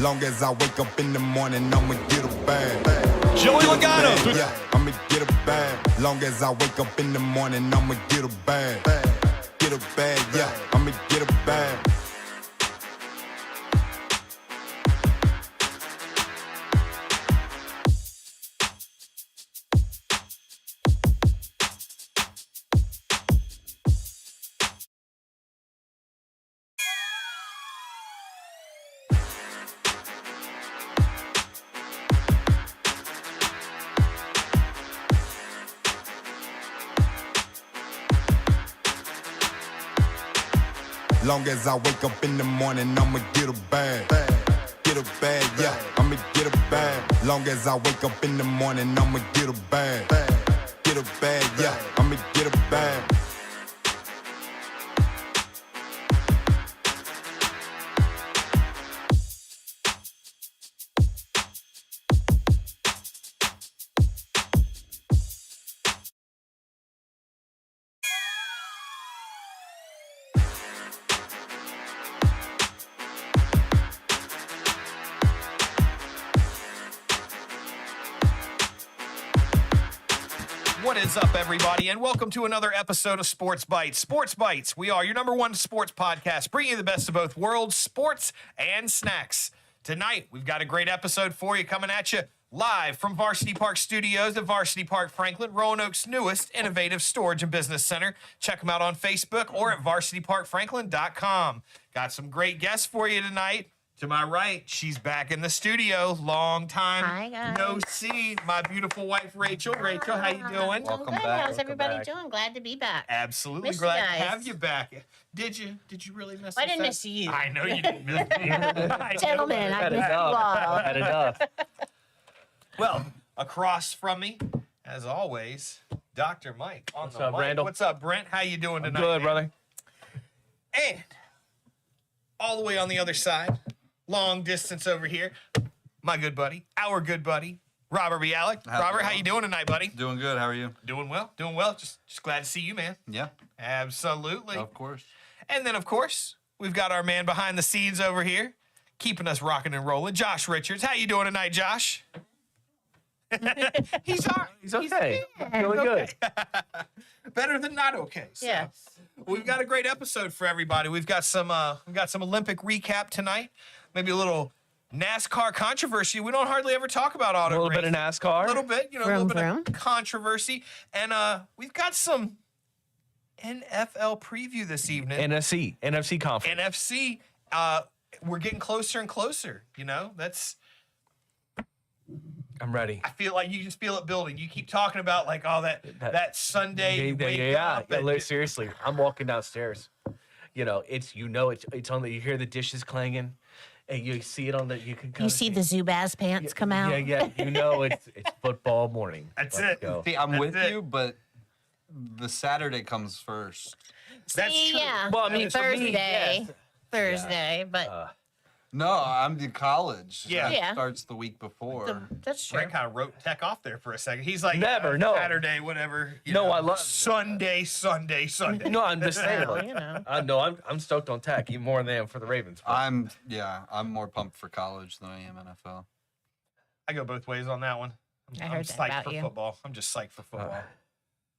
Long as I wake up in the morning, I'ma get a bag. Joey Get a Logano. bag, yeah, I'ma get a bag. Long as I wake up in the morning, I'ma get a bag. Get a bag, yeah, I'ma get a bag. Long as I wake up in the morning, I'ma get a bag. Get a bag, yeah, I'ma get a bag. Long as I wake up in the morning, I'ma get a bag. Get a bag, yeah, I'ma get a bag. What is up, everybody, and welcome to another episode of Sports Bites. Sports Bites, we are your number one sports podcast, bringing you the best of both worlds, sports and snacks. Tonight, we've got a great episode for you coming at you live from Varsity Park Studios at Varsity Park Franklin, Roanoke's newest innovative storage and business center. Check them out on Facebook or at varsityparkfranklin.com. Got some great guests for you tonight. To my right, she's back in the studio. Long time Hi, guys. no see. My beautiful wife, Rachel. Rachel, how you doing? Welcome back. How's Welcome everybody back. doing? Glad to be back. Absolutely Miss you glad to guys. have you back. Did you really miss us? I didn't miss you. I know you didn't miss me. I know. Gentlemen, I Had missed you enough. all. Had enough. Well, across from me, as always, Dr. Mike on What's the up, mic. Randall? What's up, Brent? How you doing tonight? Good, man? brother. And all the way on the other side, long distance over here, my good buddy, our good buddy, Robert Bialik. How's it Robert, how going? you doing tonight, buddy? Doing good. How are you? Doing well, doing well. Just glad to see you, man. Yeah, Absolutely. of course. And then, of course, we've got our man behind the scenes over here, keeping us rocking and rolling, Josh Richards. How you doing tonight, Josh? He's all right. He's okay. Doing good. Better than not okay. So, Yes. we've got a great episode for everybody. We've got some Olympic recap tonight. Maybe a little NASCAR controversy. We don't hardly ever talk about auto A little bit of racing. NASCAR. A little bit, a little Vroom, bit vroom. of controversy, and we've got some NFL preview this evening. NFC conference. NFC, we're getting closer and closer. That's. I'm ready. I feel like you just feel it building. You keep talking about like all that Sunday. you wake up and Like, seriously, I'm walking downstairs. It's on the. You hear the dishes clanging, and you see it on the. You can. You see the Zubaz pants come out? Yeah. It's football morning. That's Let's it. Go. See, I'm with it. you, but the Saturday comes first. That's See, true. yeah. Well, I mean, for me, Thursday. yes. Thursday, but No, I'm in college. Yeah. That Yeah. starts the week before. that's true. Brent kind of wrote tech off there for a second. He's like, Never, no. Saturday, whatever. No, I love- Sunday. No, I'm just saying. Well, Like, no, I'm stoked on Tech even more than I am for the Ravens. but- I'm more pumped for college than I am NFL. I go both ways on that one. I I'm heard that psyched about for you. football. I'm just psyched for football.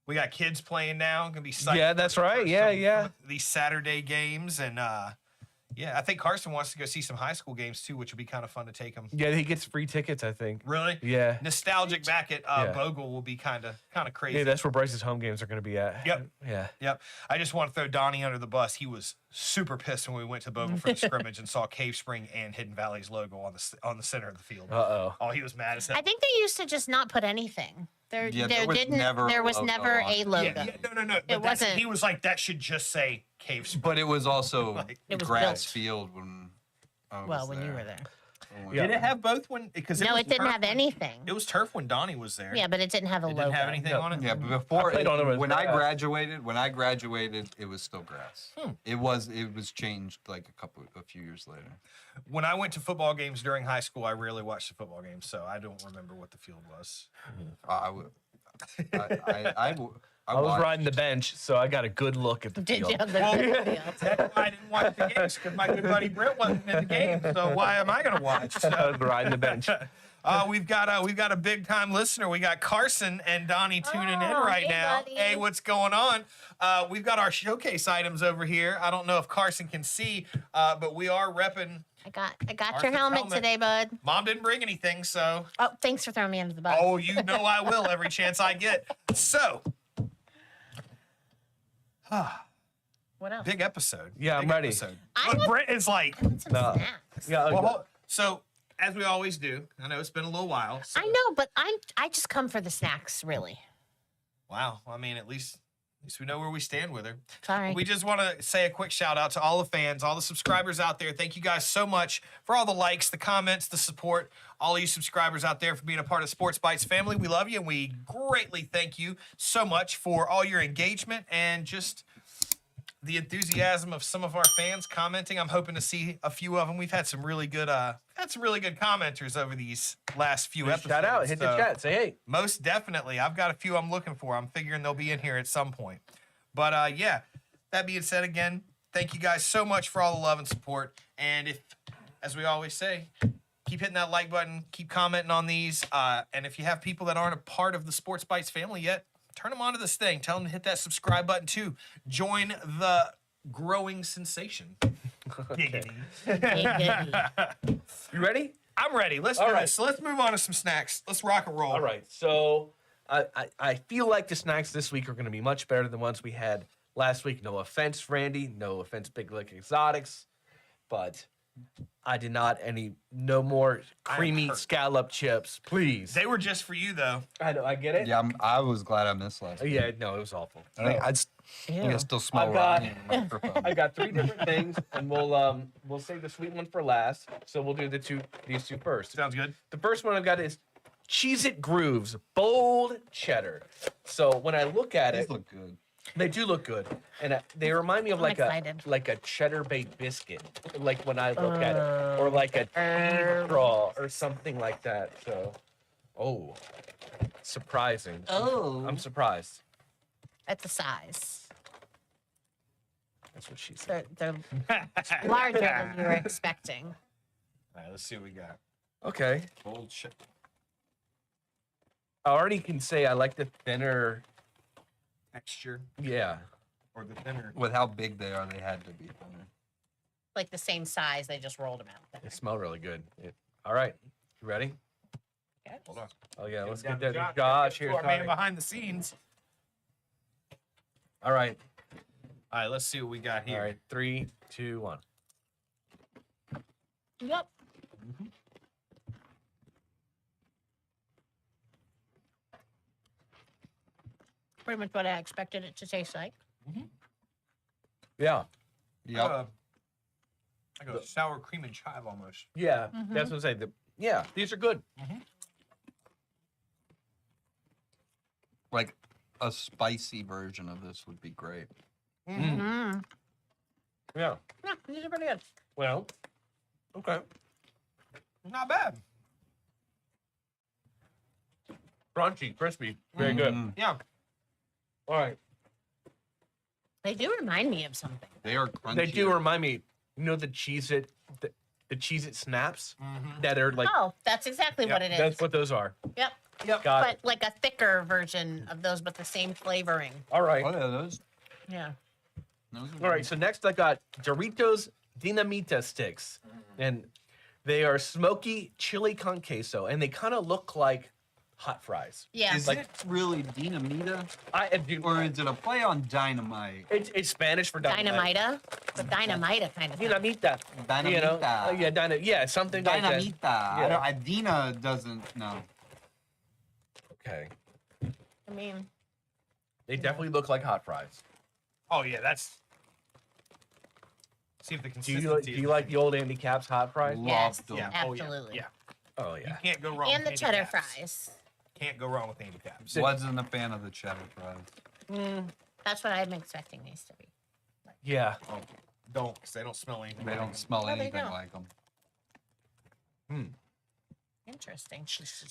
We got kids playing now. I'm gonna be psyched. Yeah, for- that's for right. Yeah, some- yeah. These Saturday games, and I think Carson wants to go see some high school games too, which would be kind of fun to take him. Yeah, he gets free tickets, I think. Really? Yeah. Nostalgic back at Yeah. Bogle will be kind of crazy. Yeah, that's where Bryce's home games are going to be at. Yep. Yeah. Yep. I just want to throw Donnie under the bus. He was super pissed when we went to Bogle for the scrimmage and saw Cave Spring and Hidden Valley's logo on the center of the field. Uh-oh. Oh, he was mad as hell. I think they used to just not put anything. There there was never there a was logo never on a it. logo. No. But wasn't- he was like, that should just say Cave Spring. But it was also Like, it was grass built. field when I was Well, when you there. were there. When we Yeah. Did it have both when? Because No, was it didn't turf have when- anything. It was turf when Donnie was there. Yeah, but it didn't have a It logo. didn't have anything No. on it. Yeah, but before I played on it as when grass. I graduated, it was still grass. It was changed like a few years later. When I went to football games during high school, I rarely watched the football games, so I don't remember what the field was. I would. I was watched. riding the bench, so I got a good look at the Did field. you have the Well, field? That's why I didn't watch the games because my good buddy Brent wasn't in the game. So why am I going to watch? I was riding the bench. We've got a big time listener. We got Carson and Donnie tuning in Oh, right hey, now. buddy. Hey, what's going on? We've got our showcase items over here. I don't know if Carson can see, but we are repping. I got Arthur's your helmet helmet. today, bud. Mom didn't bring anything, so Oh, thanks for throwing me under the bus. oh, you know I will every chance I get. So What else? big episode. Yeah, I'm Big ready. Episode. I But have- Brent is like, Some snacks. Yeah, so as we always do. I know it's been a little while. So. I know, but I just come for the snacks, really. Wow. I mean, at least we know where we stand with her. Sorry. We just want to say a quick shout out to all the fans, all the subscribers out there. Thank you guys so much for all the likes, the comments, the support. All of you subscribers out there for being a part of Sports Bites family. We love you and we greatly thank you so much for all your engagement and just the enthusiasm of some of our fans commenting. I'm hoping to see a few of them. We've had some really good commenters over these last few episodes. Shout out, hit the so- chat, say hey. most definitely. I've got a few I'm looking for. I'm figuring they'll be in here at some point. But yeah, that being said, again, thank you guys so much for all the love and support. And if, as we always say, keep hitting that like button, keep commenting on these. And if you have people that aren't a part of the Sports Bites family yet, turn them onto this thing. Tell them to hit that subscribe button too. Join the growing sensation. Giggity. Giggity. You ready? I'm ready. Let's do All right. this. So let's move on to some snacks. Let's rock and roll. All right, so I feel like the snacks this week are going to be much better than the ones we had last week. No offense, Randy. No offense, Big Lick Exotics. But I did not no more creamy hurt. scallop chips, please. They were just for you, though. I know, I get it. Yeah, I was glad I missed last. week. Yeah, no, it was awful. I think I still smell I've got- rotten in the microphone. I got 3 different things, and we'll save the sweet one for last. So we'll do these two first. Sounds good. The first one I've got is Cheez-It Grooves Bold Cheddar. So when I look at These it, look good. they do look good, and they remind me of I'm like excited. a cheddar baked biscuit, like when I look at it, or like a tea straw or something like that. So, oh, surprising. Oh. I'm surprised. At the size. That's what she said. They're larger than you were expecting. All right, let's see what we got. Okay. Bullshit. I already can say I like the thinner. Texture Yeah. or the thinner. With how big they are, they had to be thinner. Like the same size, they just rolled them out. They smell really good. All right. You ready? Hold on. Oh yeah. Let's Down get to that. Josh, here's our man Tommy. behind the scenes. All right. All right, let's see what we got here. All right. 3, 2, 1. Yep. Pretty much what I expected it to taste like. Yeah. Yep. Like a sour cream and chive almost. Yeah. That's what I'm saying. Yeah. These are good. Like a spicy version of this would be great. Mm. Yeah. Yeah, these are pretty good. Well. Okay. Not bad. Crunchy, crispy. Very good. Mm. Yeah. All right. They do remind me of something. They are crunchy. They do remind me. You know the Cheez-It, the Cheez-It snaps that are like. Oh, that's exactly what it is. That's what those are. Yep. Yep. Got But it. like a thicker version of those, but the same flavoring. All right. Oh, yeah, those Yeah. are All right. So next I got Doritos Dinamita sticks, and they are smoky chili con queso, and they kind of look like hot fries. Yeah. Is Like- it really dinamita? Or Or is it a play on dynamite? it's Spanish for dynamite. Dynamita. The dynamita kind of thing. Dinamita. You know? Dynamita. Yeah, something like that. Dynamita. Yeah. Dina doesn't know. Okay. I mean, They definitely look like hot fries. Oh yeah, that's. See if the Do consistency. you like the old Andy Capp's hot fries? yes, Loved them. Yeah. absolutely. Oh yeah. Oh You yeah. can't go wrong. And the with cheddar handicaps. fries. Can't go wrong with handicaps. Wasn't a fan of the cheddar fries. That's what I'm expecting these to be. Yeah. Oh, don't, because they don't smell anything. They like don't them. smell No, they anything don't. like them. You Interesting.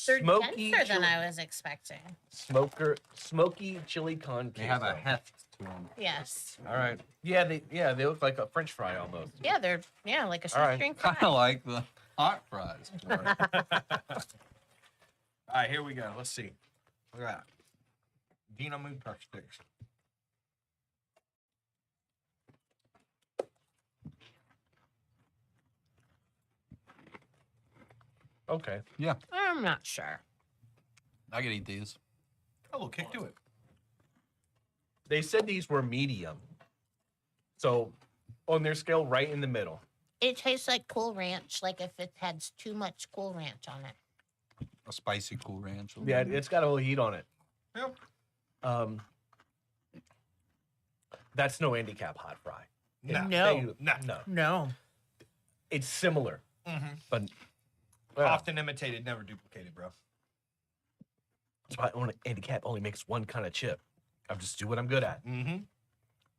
They're Smoky denser than chili- I was expecting. Smoky chili con queso. They have a heft to them. Yes. All right. Yeah, they look like a French fry almost. Yeah, they're like a All right. shoestring Kind fry. of like the hot fries. All right, here we go. Let's see. Look at that. Dino Moon Puff Sticks. Okay. Yeah, I'm not sure. I could eat these. A little kick to it. They said these were medium. So on their scale, right in the middle. It tastes like Cool Ranch, like if it had too much Cool Ranch on it. A spicy Cool Ranch. Yeah, it's got a little heat on it. Yep. That's no handicap hot fry. No. No. No. It's similar, Mm-hmm. but Often imitated, never duplicated, bro. that's why handicap only makes one kind of chip. I just do what I'm good at. Mm-hmm.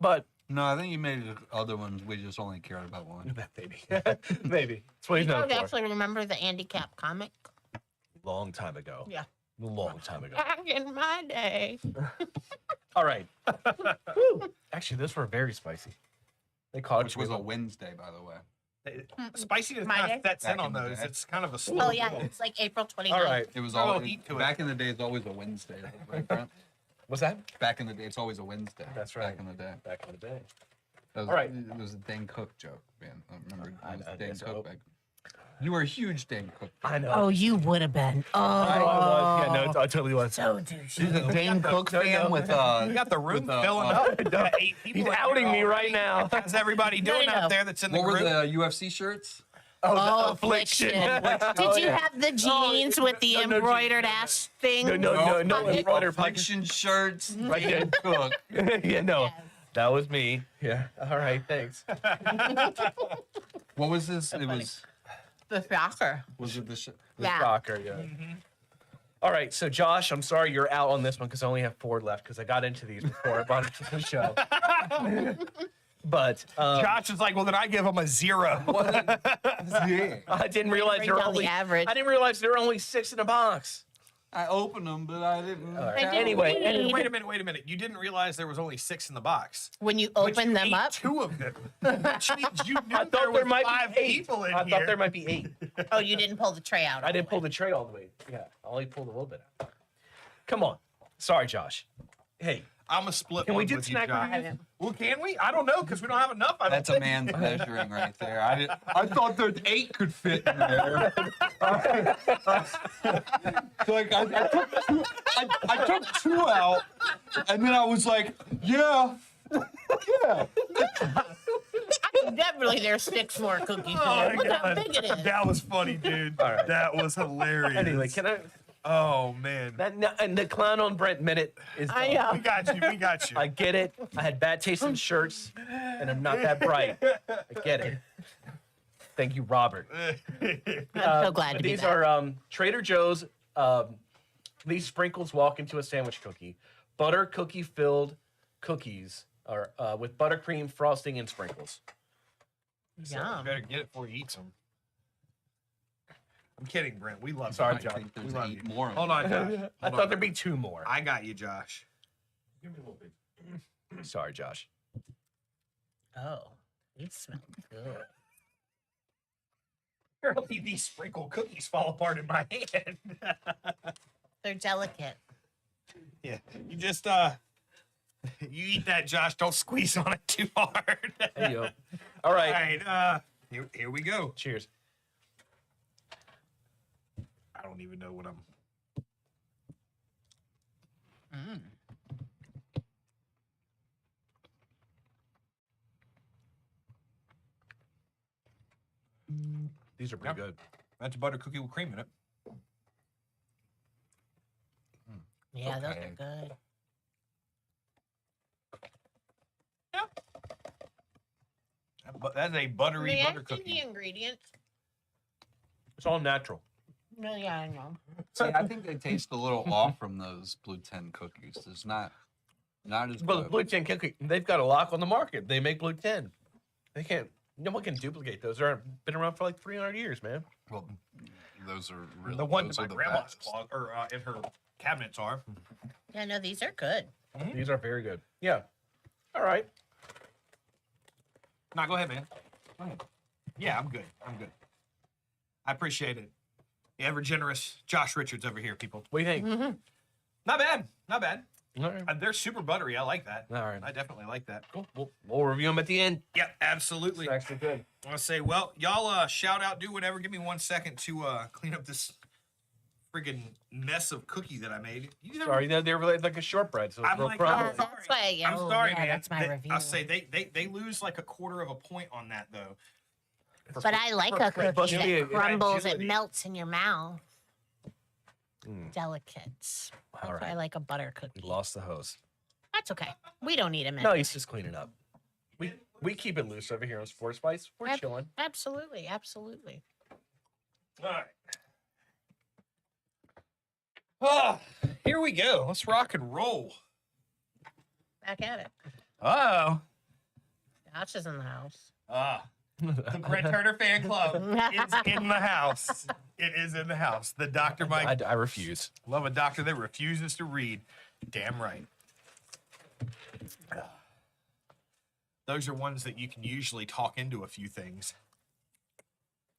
But No, I think you made the other ones. We just only cared about one. maybe, maybe that's what he's You known guys for. actually remember the handicap comic? Long time ago. Yeah. A long time ago. Back in my day. All right. Woo. Actually, those were very spicy. They caught Which was a Wednesday, by the way. Spiciness My kind day? of sets in Back on in the those. day. It's kind of a slow. Oh, yeah. It's like April 29th. All right. It was Got a little always heat to it. back in the day. It's always a Wednesday. Right, Brent? What's that? Back in the day, it's always a Wednesday. That's right. Back in the day. Back in the day. That was, All right. It was a Dane Cook joke, man. I remember I it was guess Dane so. Cook back. You were a huge Dane Cook fan. I know. Oh, you would have been. Oh. I was. Yeah, no, I totally was. So douchey. He's a Dane Cook fan with You got the room with, filling up. You got 8 people. He's in here outing me right already. now. How's everybody No, doing no, out no. there that's in the What were group? the UFC shirts? Oh, affliction. Did you have the jeans with the no, embroidered ass thing? No, Pocket? embroidered Affliction shirts. Right there. Dane Cook. Yeah, no. That was me. Yeah. All right, thanks. What was this? It was. The shocker. Was it the? The Yeah. soccer, yeah. All right, so Josh, I'm sorry you're out on this one because I only have 4 left because I got into these before I brought it to the show. But Josh is like, well, then I give him a 0. Yeah. I didn't realize Bring there were down the only average. I didn't realize there were only 6 in a box. I opened them, but I didn't. All right. didn't Anyway, read. Wait a minute. You didn't realize there was only 6 in the box. When you But open you them ate up. 2 of them. Which means you knew I there thought was there might 5 be 8. people in I here. thought there might be 8. Oh, you didn't pull the tray out. I didn't pull the tray all the way. Yeah, I only pulled a little bit out. Come on. Sorry, Josh. Hey, I'm gonna split. Can we one do with you, snack Josh. reviews? Well, can we? I don't know because we don't have enough. I don't That's a think. man's measuring right there. I thought that 8 could fit in there. So like I took 2 out, and then I was like, yeah. Definitely there's 6 more cookies in Oh there. my Look how God. big it is. That was funny, dude. All right. That was hilarious. anyway, can I? Oh man. And the clown on Brent minute is. I done. We got you. We got you. I get it. I had bad taste in shirts, and I'm not that bright. I get it. Thank you, Robert. I'm so glad to be These back. are Trader Joe's. These sprinkles walk into a sandwich cookie. Butter cookie filled cookies are with buttercream frosting and sprinkles. So Yum. you better get it before you eat some. I'm kidding, Brent. We love Sorry, you. I John. think We there's love 8 you. more. Hold on, Josh. I Hold thought on. there'd be 2 more. I got you, Josh. Sorry, Josh. Oh, these smell good. Apparently, these sprinkle cookies fall apart in my hand. They're delicate. Yeah, you just you eat that, Josh. Don't squeeze on it too hard. There you go. All right. All right, here we go. Cheers. I don't even know what I'm. These are pretty good. That's a butter cookie with cream in it. Yeah, those Okay. are good. That's a buttery May I butter see the cookie. ingredients? It's all natural. No, yeah, I know. See, I think they taste a little off from those Blue 10 cookies. There's not as Well, the good. Blue 10 cookie, they've got a lock on the market. They make Blue 10. They can't. No one can duplicate those. They've been around for like 300 years, man. Well, those are really The ones those in my are the grandma's best. closet or in her cabinets are. Yeah, no, these are good. These are very good. Yeah. All right. No, go ahead, man. Go ahead. Yeah, I'm good. I'm good. I appreciate it. The ever generous Josh Richards over here, people. What do you think? Not bad. Not bad. All right. They're super buttery. I like that. All right. I definitely like that. Cool. We'll review them at the end. Yeah, absolutely. Snacks are good. I want to say, well, y'all shout out, do whatever. Give me 1 second to clean up this friggin' mess of cookie that I made. You never, Sorry, they're really like a shortbread, so it's I'm real like, crumbly. oh, That's why. I'm Oh, sorry, yeah, man. That's my review. I'll say they lose like 1/4 of a point on that though. But I like a cookie Must be a- that crumbles. It agility. melts in your mouth. Mm. Delicate. That's All why I right. like a butter We cookie. lost the host. That's okay. We don't need a minute. No, he's just cleaning up. We keep it loose over here on Sports Bites. We're Ab- chilling. Absolutely, absolutely. All right. Oh, here we go. Let's rock and roll. Back at it. Oh. Josh is in the house. The Brett Turner fan club is in the house. It is in the house. The Dr. Mike. I refuse. Love a doctor that refuses to read. Damn right. Those are ones that you can usually talk into a few things.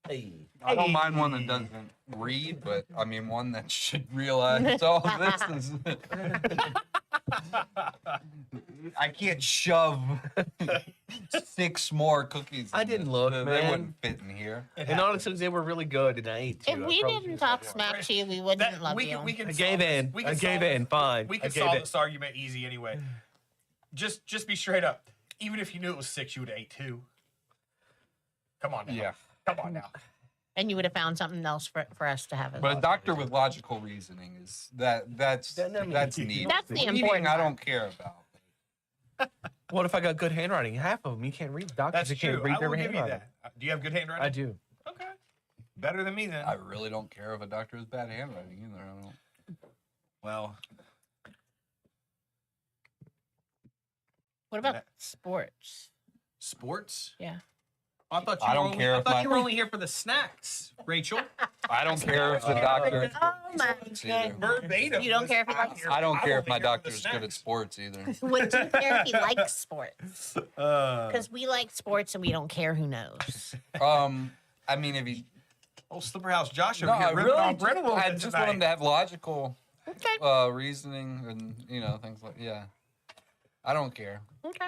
Hey. I don't mind one that doesn't read, but I mean one that should realize all this is. I can't shove 6 more cookies. I in didn't this. look, They man. wouldn't fit in here. And honestly, they were really good, and I ate two. If I we promise didn't you. talk smack to you, we wouldn't love you. we can I solve gave this. in. We can I gave solve in. this. Fine. We I can gave solve it. this argument easy anyway. Just be straight up. Even if you knew it was 6, you would have ate 2. Come on now. Yeah. Come on now. And you would have found something else for us to have as But a well. doctor with logical reasoning is that's That- neat. That's the Reading, important I part. don't care about. What if I got good handwriting? Half of them you can't read. Doctors That's you can't true. read I their will give you handwriting. that. Do you have good handwriting? I do. Okay. Better than me then. I really don't care if a doctor has bad handwriting either. I don't. Well, What about that- sports? sports? Yeah. I thought you I were don't only, care I if thought my- you were only here for the snacks, Rachel. I don't care if the doctor. Oh my either. Verbatim. You don't care if he I'm likes here- I don't I'm care if only my here for the doctor's good at snacks. sports either. Would you care if he likes sports? Uh, Because we like sports and we don't care who knows. I mean, if he. old Slipperhouse Josh over No, here I ripping really. on Brent a little I bit just tonight. want him to have logical Okay. reasoning and things like I don't care. Okay.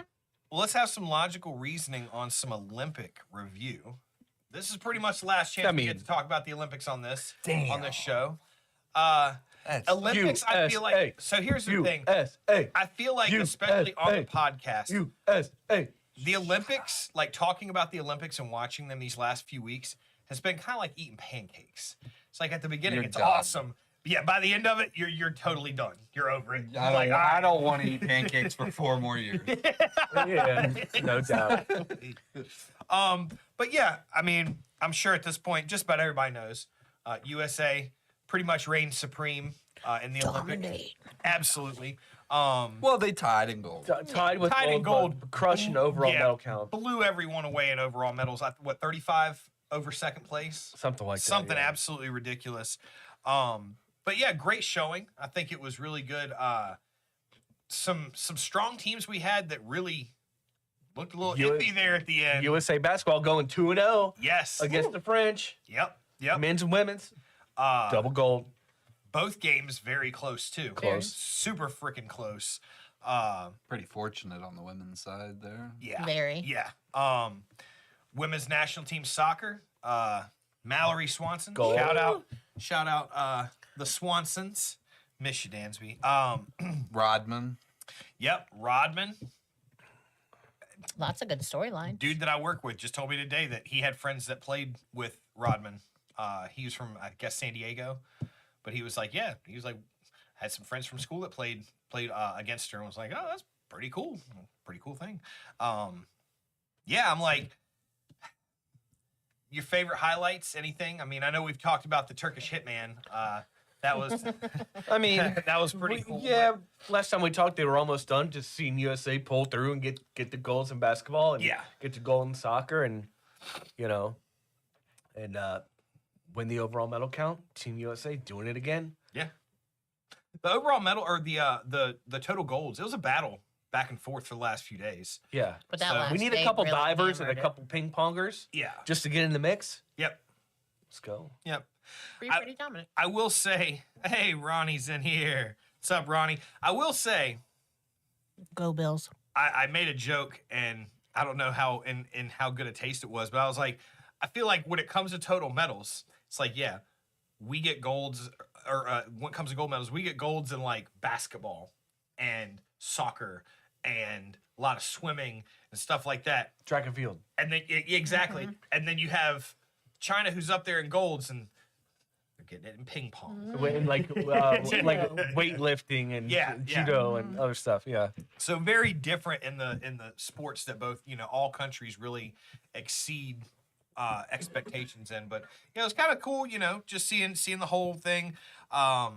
Well, let's have some logical reasoning on some Olympic review. This is pretty much the last chance we get to talk about the Olympics on this show. That's Olympics, I feel like. USA. So here's the thing. USA. I feel like, especially on the USA. podcast, USA. the Olympics, like talking about the Olympics and watching them these last few weeks, has been kind of like eating pancakes. It's like at the beginning, You're it's done. awesome. But yeah, by the end of it, you're totally done. You're over it. I don't want to eat pancakes for 4 more years. Yeah, no doubt. But yeah, I mean, I'm sure at this point, just about everybody knows, USA pretty much reigns supreme in the Olympics. Dominate. Absolutely. Well, they tied in gold. Tied with Tied in gold, gold. but crushing overall Yeah, medal count. blew everyone away in overall medals. 35 over second place? Something like that. Something yeah. absolutely ridiculous. But yeah, great showing. I think it was really good. Some strong teams we had that really looked a little iffy there at the end. USA basketball going 2-0 Yes. against the French. Yep. Men's and women's. Double gold. Both games very close too. Close. Super freaking close. Pretty fortunate on the women's side there. Yeah. Very. Yeah. Women's national team soccer. Mallory Swanson. Goal. Shout out the Swansons. Miss you, Dansby. Rodman. Yep, Rodman. Lots of good storylines. Dude that I work with just told me today that he had friends that played with Rodman. He was from, I guess, San Diego. But he was like, yeah. He was like, had some friends from school that played against her and was like, oh, that's pretty cool. Pretty cool thing. Yeah, I'm like, your favorite highlights, anything? I mean, I know we've talked about the Turkish Hitman. That was I mean, that was pretty cool. Yeah, last time we talked, they were almost done. Just seeing USA pull through and get the goals in basketball and Yeah. get the goal in soccer and win the overall medal count. Team USA doing it again. Yeah. The overall medal or the total golds, it was a battle back and forth for the last few days. Yeah. But that So last We need a day couple really divers and a hammered it. couple ping pongers Yeah. just to get in the mix. Yep. Let's go. Yep. Pretty dominant. I will say, hey, Ronnie's in here. What's up, Ronnie? I will say, Go Bills. I made a joke, and I don't know how in how good a taste it was, but I was like, I feel like when it comes to total medals, it's like, yeah, we get golds, or when it comes to gold medals, we get golds in like basketball and soccer and a lot of swimming and stuff like that. Track and field. And then exactly, and then you have China who's up there in golds, and they're getting it in ping pong. And like weightlifting and Yeah, yeah. judo and other stuff. Yeah. So very different in the sports that both all countries really exceed expectations in. But it's kind of cool, just seeing the whole thing. I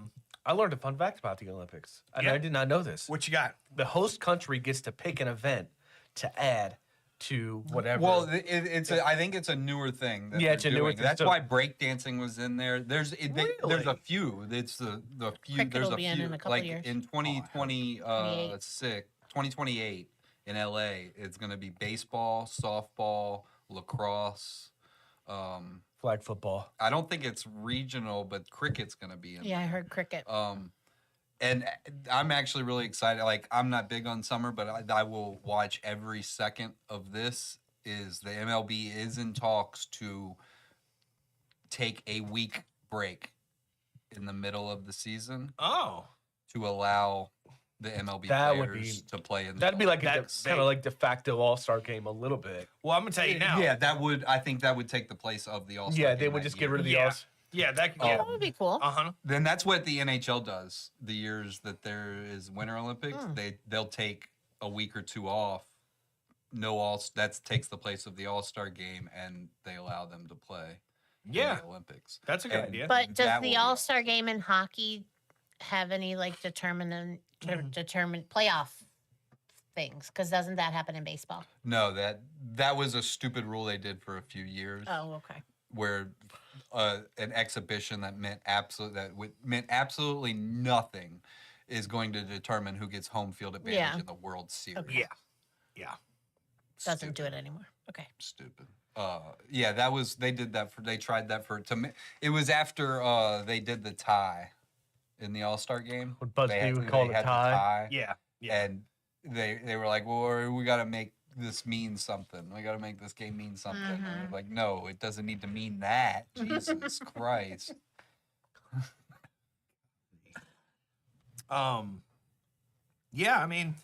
learned a fun fact about the Olympics. And Yeah. I did not know this. What you got? The host country gets to pick an event to add to whatever. Well, I think it's a newer thing. That Yeah, they're it's a newer doing. thing. That's So- why breakdancing was in there. There's a few. It's the few. Cricket There's will a be in few. a couple Like years. in 2020, 28. 2028 in LA, it's going to be baseball, softball, lacrosse. flag football. I don't think it's regional, but cricket's going to be in. Yeah, I there. heard cricket. And I'm actually really excited. Like, I'm not big on summer, but I will watch every second of this. Is the MLB is in talks to take a week break in the middle of the season Oh, to allow the MLB That would players be- to play in. That'd be like That's kind of like de facto All-Star game a little bit. well, I'm gonna tell you now. Yeah, I think that would take the place of the All-Star. Yeah, they game would that just year. get rid of the Yeah. All-Star. Yeah, that could. That would be cool. Uh-huh. Then that's what the NHL does. The years that there is Winter Olympics, they'll take a week or two off. That takes the place of the All-Star game, and they allow them to play in Yeah, the Olympics. that's a good And- idea. But does That will the be All Star game in hockey have any like determine playoff things? Because doesn't that happen in baseball? No, that was a stupid rule they did for a few years, Oh, okay. where an exhibition that meant absolutely nothing is going to determine who gets home field advantage Yeah. in the World Series. Okay. Yeah, yeah. Doesn't do it anymore. Okay. Stupid. Yeah, they tried that it was after they did the tie in the All-Star game. What Buzz They Lee would call they it had the tie. Yeah, yeah. And they were like, well, we got to make this mean something. We got to make this game mean something. And they're like, no, it doesn't need to mean that. Jesus Christ. Yeah, I mean,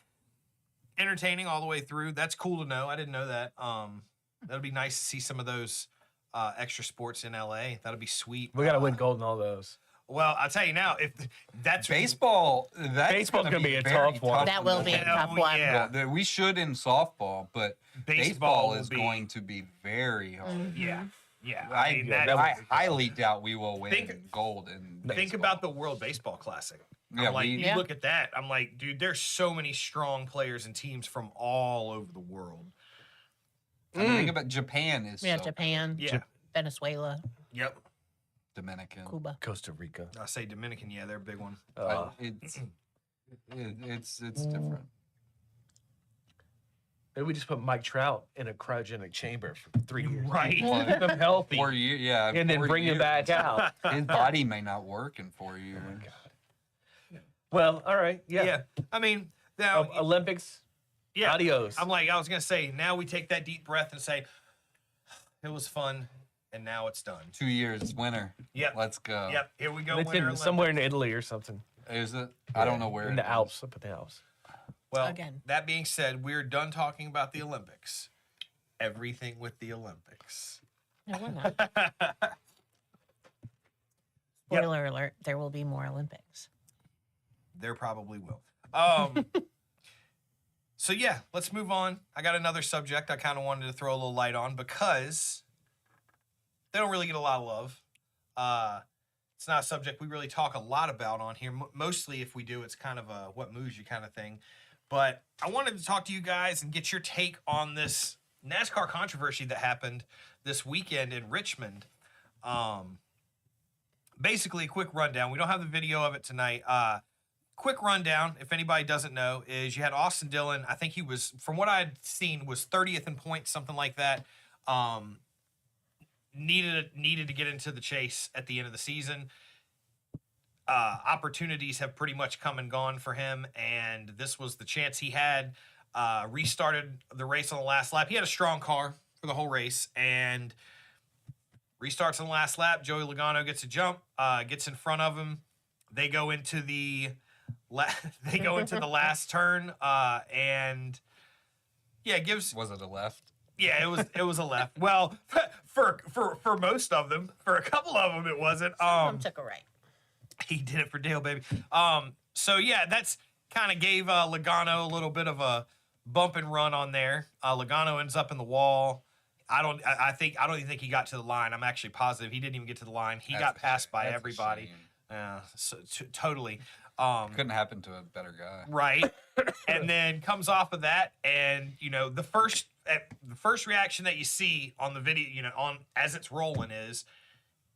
entertaining all the way through. That's cool to know. I didn't know that. That'll be nice to see some of those extra sports in LA. That'll be sweet. We got to win gold in all those. Well, I'll tell you now, if that's Baseball, Baseball's gonna be a very tough one. That will be a Hell tough one. yeah. We should in softball, but baseball will is be- going to be very hard. Yeah, yeah. I, mean, yeah, that- that I highly doubt we will win Think- gold in think baseball. about the World Baseball Classic. Yeah, I'm like, we- you Yeah. look at that. I'm like, dude, there's so many strong players and teams from all over the world. I mean, think about Japan is We have so Japan, Yeah. Venezuela, Yep. Dominican. Cuba. Costa Rica. I say Dominican. Yeah, they're a big one. It's different. Maybe we just put Mike Trout in a cryogenic chamber for 3 years. Right. Keep him healthy. 4 years, yeah. And then 4 bring him years. back out. His body may not work in 4 years. Well, all right. Yeah. Yeah. I mean, now, Olympics. yeah. Adios. I was going to say, now we take that deep breath and say, it was fun, and now it's done. 2 years, winter. Yep. Let's go. Yep. Here we go. It's Winter in, Olympics. somewhere in Italy or something. Is it? I don't know where. In it the is. Alps. Up in the Alps. Well, Again. that being said, we're done talking about the Olympics. Everything with the Olympics. No, we're not. Yep. Spoiler alert, there will be more Olympics. There probably will. So yeah, let's move on. I got another subject I kind of wanted to throw a little light on because they don't really get a lot of love. It's not a subject we really talk a lot about on here. Mostly if we do, it's kind of a what moves you kind of thing. But I wanted to talk to you guys and get your take on this NASCAR controversy that happened this weekend in Richmond. basically, a quick rundown. We don't have the video of it tonight. Quick rundown, if anybody doesn't know, is you had Austin Dillon. I think he was, from what I had seen, was 30th in points, something like that. Needed to get into the chase at the end of the season. Opportunities have pretty much come and gone for him, and this was the chance he had. Restarted the race on the last lap. He had a strong car for the whole race, and restarts on the last lap. Joey Logano gets a jump, gets in front of him. They go into the last turn, and yeah, gives. Was it a left? Yeah, it was a left. Well, for most of them, for a couple of them, it wasn't. Some of them took a right. He did it for Dale, baby. So yeah, that's kind of gave Logano a little bit of a bump and run on there. Logano ends up in the wall. I don't even think he got to the line. I'm actually positive he didn't even get to the line. He got passed by everybody. Totally. Couldn't happen to a better guy. Right. And then comes off of that, and the first reaction that you see on the video, on as it's rolling is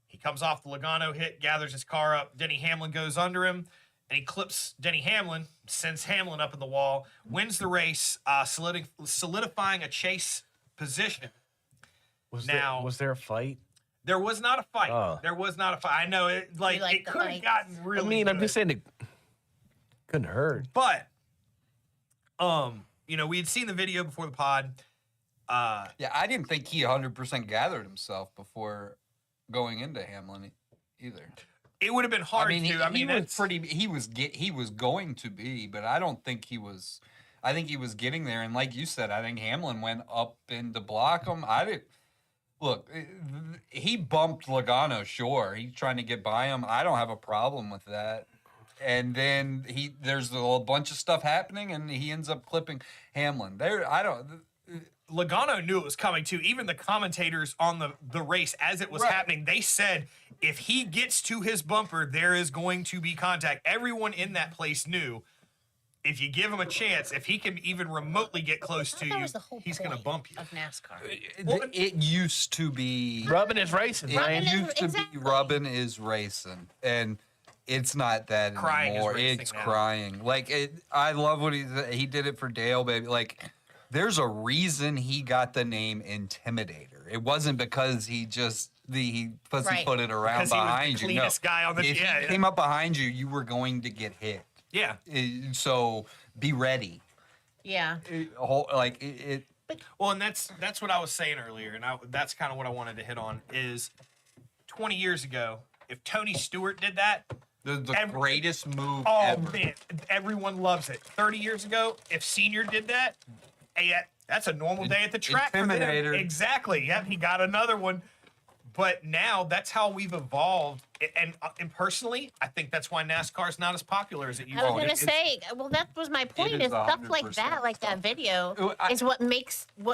he comes off the Logano hit, gathers his car up. Denny Hamlin goes under him, and he clips Denny Hamlin, sends Hamlin up in the wall, wins the race, solidifying a chase position. Was Was there a fight? There was not a fight. Oh. There was not a fight. I know it. It could have gotten really. I mean, I'm good. just saying it couldn't hurt. But, we had seen the video before the pod. Yeah, I didn't think he 100% gathered himself before going into Hamlin either. It would have been hard He was going to be, but I don't think he was. I think he was getting there, and like you said, I think Hamlin went up in to block him. Look, he bumped Logano, sure. He's trying to get by him. I don't have a problem with that. And then there's a bunch of stuff happening, and he ends up clipping Hamlin. Logano knew it was coming too. Even the commentators on the race as it was happening, they said if he gets to his bumper, there is going to be contact. Everyone in that place knew if you give him a chance, if he can even remotely get close to you, he's going to bump you. Of NASCAR. It used to be Rubbing is racing, man. It used to be rubbing is racing, and it's not that Crying anymore. is racing It's now. crying. I love what he did it for Dale, baby. There's a reason he got the name Intimidator. It wasn't because he just put it around Because he was behind the you. cleanest guy on the If he came up behind you, you were going to get hit. Yeah. So be ready. Yeah. Well, and that's what I was saying earlier, and that's kind of what I wanted to hit on is 20 years ago, if Tony Stewart did that, The greatest move oh ever. man, everyone loves it. 30 years ago, if Senior did that, hey, that's a normal day at the track for them. Intimidator. Exactly. Yeah, he got another one. But now that's how we've evolved. And personally, I think that's why NASCAR is not as popular as it used I to was be. gonna say, well, that was my point. is Is stuff like 100%. that, like that video, is what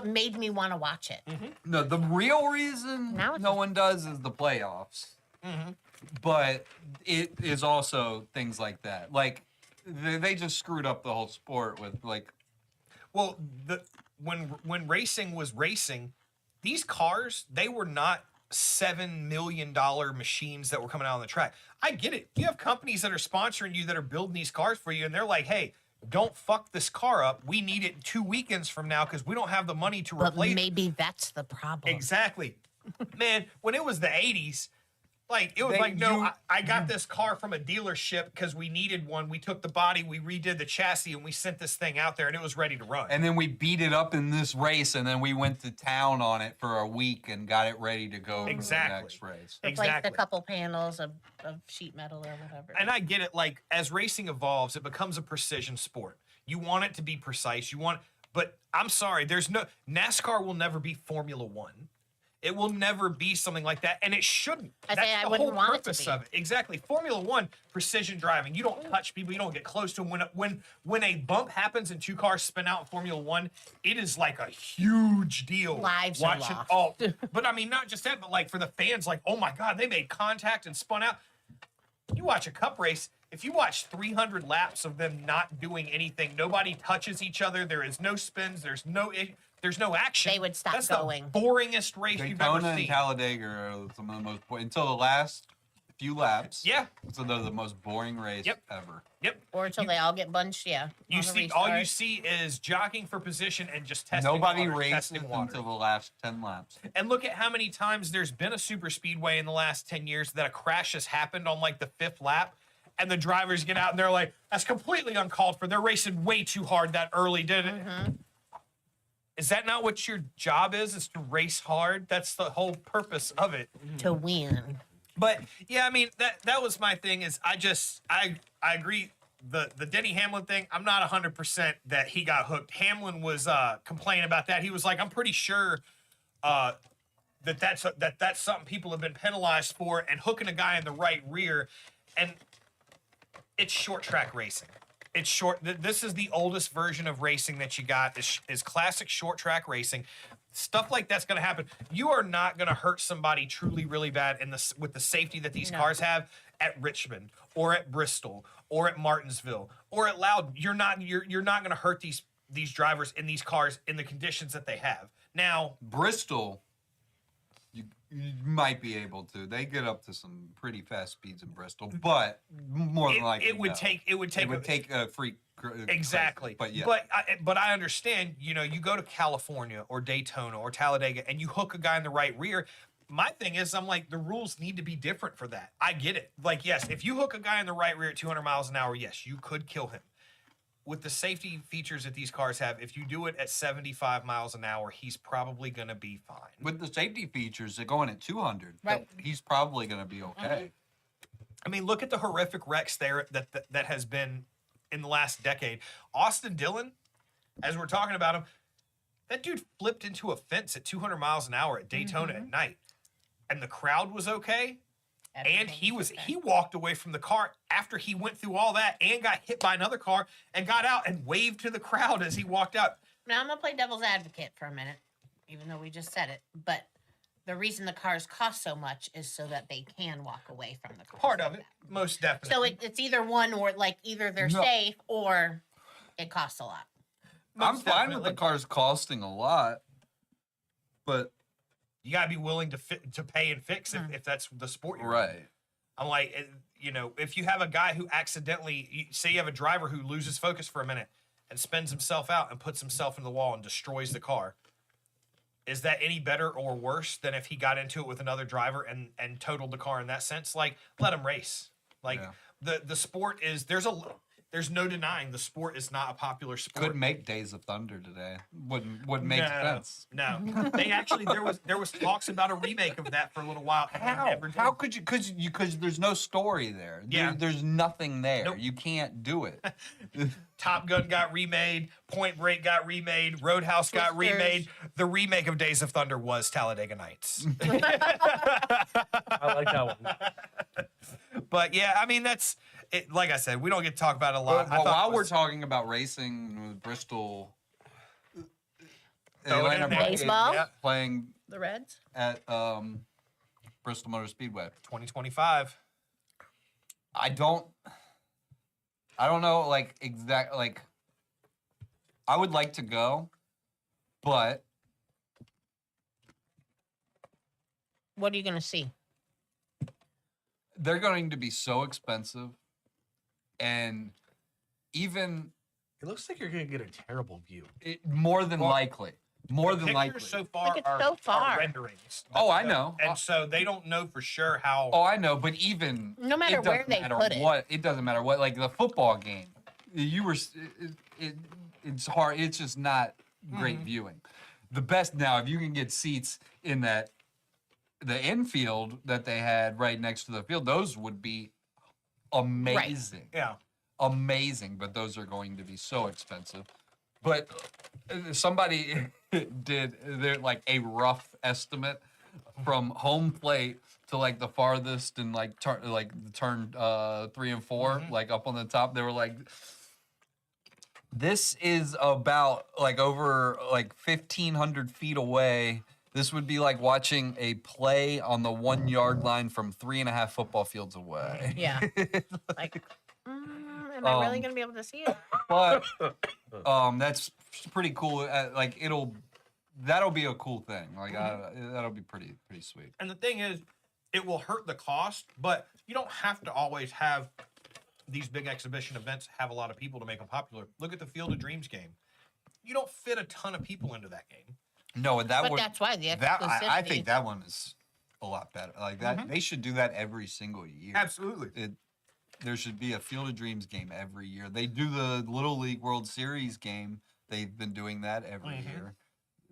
made me want to watch it. No, the real reason Now it's no one does is the playoffs. But it is also things like that. They just screwed up the whole sport with Well, when racing was racing, these cars, they were not $7 million machines that were coming out on the track. I get it. You have companies that are sponsoring you that are building these cars for you, and they're like, hey, don't fuck this car up. We need it 2 weekends from now because we don't have the money to But replace it. maybe that's the problem. Exactly. Man, when it was the 80s, it was I got this car from a dealership because we needed one. We took the body, we redid the chassis, and we sent this thing out there, and it was ready to run. and then we beat it up in this race, and then we went to town on it for a week and got it ready to go Exactly. for the next race. Replace Exactly. a couple panels of sheet metal or whatever. And I get it. As racing evolves, it becomes a precision sport. You want it to be precise. But I'm sorry, NASCAR will never be Formula One. It will never be something like that, and it shouldn't. That's I the wouldn't whole want it to purpose be. of it. Exactly. Formula One, precision driving. You don't touch people. You don't get close to them. When a bump happens and two cars spin out in Formula One, it is like a huge deal. Lives are watching. lost. Oh, but I mean, not just that, but for the fans, oh my God, they made contact and spun out. You watch a cup race. If you watch 300 laps of them not doing anything, nobody touches each other. There is no spins. There's no action. They would stop That's going. the boringest race you've ever Daytona and seen. Talladega are some of the most until the last few laps. Yeah. So they're the most boring race Yep. ever. Yep. Or until they all get bunched, yeah. You on the see, all you restart. see is jockeying for position and just testing Nobody water, races testing water. until the last 10 laps. And look at how many times there's been a super speedway in the last 10 years that a crash has happened on like the 5th lap. And the drivers get out and they're like, that's completely uncalled for. They're racing way too hard that early, didn't it? Is that not what your job is to race hard? That's the whole purpose of it. To win. But yeah, I mean, that was my thing is I agree. The Denny Hamlin thing, I'm not 100% that he got hooked. Hamlin was complaining about that. He was like, I'm pretty sure that's something people have been penalized for, and hooking a guy in the right rear. And it's short track racing. It's short. This is the oldest version of racing that you got is classic short track racing. Stuff like that's going to happen. You are not going to hurt somebody truly really bad with the safety that these cars have at Richmond or at Bristol or at Martinsville or at Loudon. You're not going to hurt these drivers in these cars in the conditions that they have. Now, Bristol, you might be able to. They get up to some pretty fast speeds in Bristol, but more than likely, it would take a freak. Exactly. But yeah. But I understand, you go to California or Daytona or Talladega and you hook a guy in the right rear. My thing is, I'm like, the rules need to be different for that. I get it. Like, yes, if you hook a guy in the right rear at 200 miles an hour, yes, you could kill him. With the safety features that these cars have, if you do it at 75 miles an hour, he's probably going to be fine. With the safety features, they're going at 200. Right. He's probably going to be okay. I mean, look at the horrific wrecks there that has been in the last decade. Austin Dillon, as we're talking about him, that dude flipped into a fence at 200 miles an hour at Daytona at night, and the crowd was okay. And he walked away from the car after he went through all that and got hit by another car and got out and waved to the crowd as he walked out. Now I'm gonna play devil's advocate for a minute, even though we just said it. But the reason the cars cost so much is so that they can walk away from the car. Part of it, most definitely. So it's either one or like either they're safe or it costs a lot. I'm Most fine with definitely. the cars costing a lot, but You gotta be willing to pay and fix if that's the sport you're in. right. I'm like, if you have a guy who accidentally, say you have a driver who loses focus for a minute and spins himself out and puts himself into the wall and destroys the car, is that any better or worse than if he got into it with another driver and totaled the car in that sense? Like, let him race. Like, the sport is, there's no denying the sport is not a popular sport. Could make Days of Thunder today. Wouldn't make sense. No, they actually there was talks about a remake of that for a little while. and they never did. How could you? Because there's no story there. Yeah. There's nothing there. Nope. You can't do it. Top Gun got remade, Point Break got remade, Roadhouse got Twisters. remade. The remake of Days of Thunder was Talladega Nights. I like that one. But yeah, I mean that's it. Like I said, we don't get to talk about it a lot. Well, while we're talking about racing with Bristol, Throw it in Atlanta there. Braves Baseball? playing The Reds? at Bristol Motor Speedway. 2025. I don't know I would like to go, but What are you gonna see? they're going to be so expensive, and even It looks like you're gonna get a terrible view. more than likely. More The than likely. pictures so far it's are, so far. are renderings. Oh, I know. And so they don't know for sure how. Oh, I know, but even No matter it where doesn't they matter put it. what, it doesn't matter what. Like the football game, it's hard. It's just not great viewing. The best now, if you can get seats in the infield that they had right next to the field, those would be amazing. Yeah. Amazing, but those are going to be so expensive. But somebody did a rough estimate from home plate to like the farthest and turn 3 and 4, like up on the top. They were like, this is about over 1,500 feet away. This would be like watching a play on the 1 yard line from 3.5 football fields away. Yeah. Like, am I really gonna be able to see it? But that's pretty cool. That'll be a cool thing. That'll be pretty sweet. And the thing is, it will hurt the cost, but you don't have to always have these big exhibition events have a lot of people to make them popular. Look at the Field of Dreams game. You don't fit a ton of people into that game. No, and that But would that's why the that I exclusivity. think that one is a lot better. Like that, they should do that every single year. Absolutely. There should be a Field of Dreams game every year. They do the Little League World Series game. They've been doing that every year.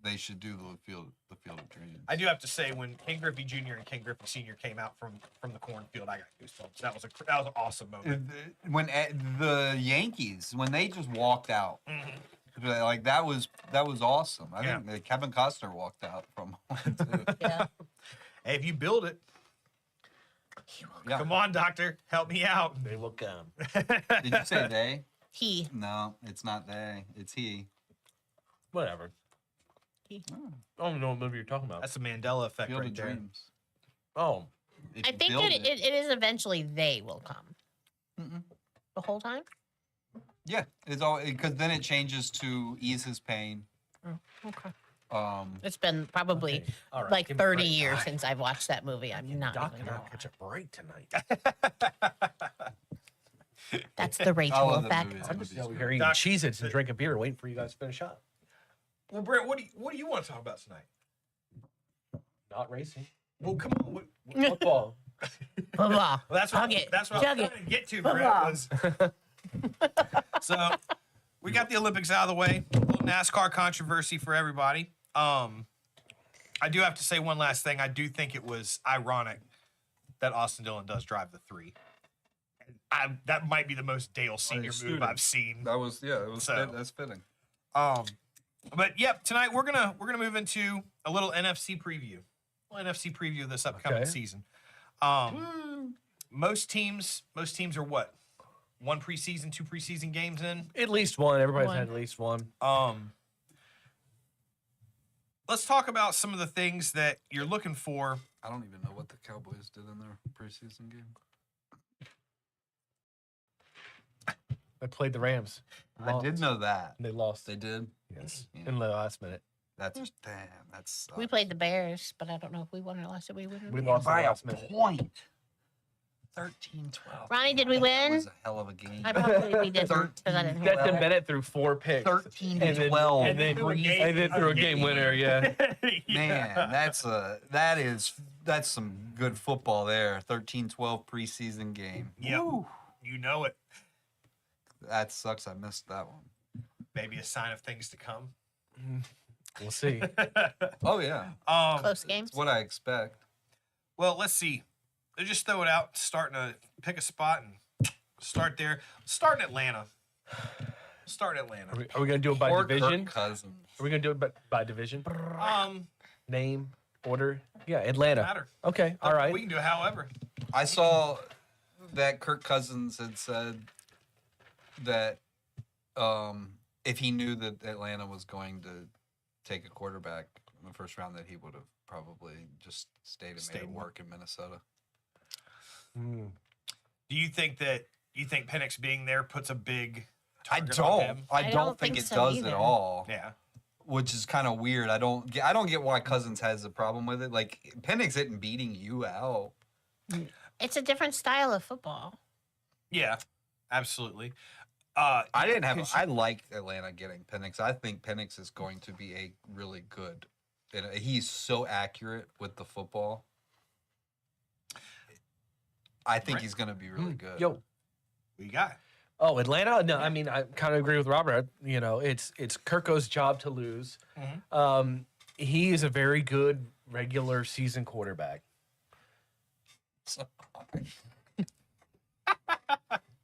They should do the Field of Dreams. I do have to say, when King Griffey Jr. and King Griffey Sr. came out from the cornfield, I got goosebumps. That was an awesome moment. When the Yankees, when they just walked out, like that was awesome. I think that Kevin Costner walked out from one too. Yeah. Hey, if you build it, Yeah. come on, doctor, help me out. They will come. Did you say they? He. No, it's not they. It's he. Whatever. I don't even know what movie you're talking about. That's the Mandela effect Field right of there. Dreams. Oh, If I you think build that it is eventually they will come. The whole time? Yeah, it's all because then it changes to ease his pain. Okay. Um, It's been probably Okay. All right. like Give me a 30 break. years since I've watched that movie. I'm not Doc even and gonna I'll catch lie. a break tonight. That's the I Rachel love that effect. movie. I'm just over here eating Doc- Cheez-Its and drinking beer, waiting for you guys to finish up. Well, Brent, what do you want to talk about tonight? Not racing. Well, come on. Football. Blah, blah. Well, that's what Hug it. that's what Chug I'm it. trying to get to, Blah, Brent. So we got the Olympics out of the way. A little NASCAR controversy for everybody. I do have to say one last thing. I do think it was ironic that Austin Dillon does drive the 3. That might be the most Dale Senior move student. I've seen. that was it was So- that's fitting. But yep, tonight we're gonna move into a little NFC preview. A little NFC preview of this upcoming Okay. season. Most teams are what? 1 preseason, 2 preseason games in. At least one. Everybody's One. had at least one. Let's talk about some of the things that you're looking for. I don't even know what the Cowboys did in their preseason game. They played the Rams. I did know that. And they lost. They did. Yes. Yeah. In the last minute. That's damn. That's We played the Bears, but I don't know if we won or lost. Did we win? We lost in the by a last minute. point. 13-12. Ronnie, did we That win? was a hell of a game. I probably we didn't because I didn't hear Stetson that. Bennett threw 4 picks. 13 and to then, 12. And then, threw a game- and then threw a game winner, yeah. Man, that's some good football there. 13-12 preseason game. Yep. Woo. You know it. That sucks. I missed that one. Maybe a sign of things to come. We'll see. Oh yeah, Close games. what I expect. Well, let's see. They just throw it out, starting to pick a spot and start there. Start in Atlanta. Start in Atlanta. Are we going to do it by Or division? Kirk Cousins. Are we going to do it by division? Um, Name, order? Yeah, Atlanta. matter. Okay, all right. We can do it however. I saw that Kirk Cousins had said that if he knew that Atlanta was going to take a quarterback in the first round, that he would have probably just stayed and made it work in Minnesota. Mm. Do you think Penix being there puts a big I target on don't. him? I don't think it so does either. at all. Yeah. Which is kind of weird. I don't get why Cousins has a problem with it. Like Penix isn't beating you out. It's a different style of football. Yeah. Absolutely. I liked Atlanta getting Penix. I think Penix is going to be a really good. And he's so accurate with the football. I think Right. he's going to be really good. Yo. What you got? Oh, Atlanta? No, I mean, I kind of agree with Robert. You know, it's Kirko's job to lose. He is a very good regular season quarterback.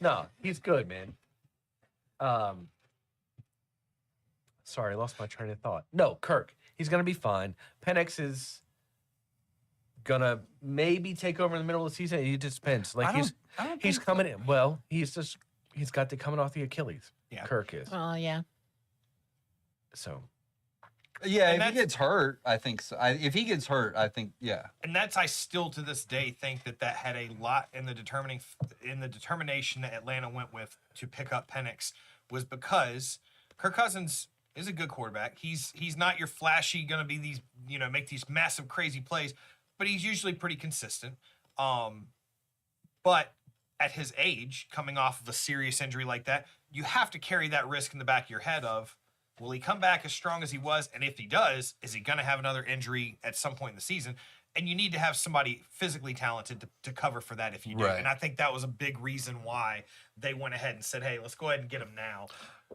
No, he's good, man. Sorry, I lost my train of thought. No, Kirk. He's gonna be fine. Penix is gonna maybe take over in the middle of the season. It just depends. Like he's coming in. Well, he's got to coming off the Achilles. Yeah. Kirk is. Oh yeah. So Yeah, And if he that's- gets hurt, I think so. If he gets hurt, I think, yeah. And I still to this day think that had a lot in the determination that Atlanta went with to pick up Penix was because Kirk Cousins is a good quarterback. He's not your flashy, going to be these, make these massive crazy plays, but he's usually pretty consistent. But at his age, coming off of a serious injury like that, you have to carry that risk in the back of your head of, will he come back as strong as he was? And if he does, is he going to have another injury at some point in the season? And you need to have somebody physically talented to cover for that if you do. Right. And I think that was a big reason why they went ahead and said, hey, let's go ahead and get him now.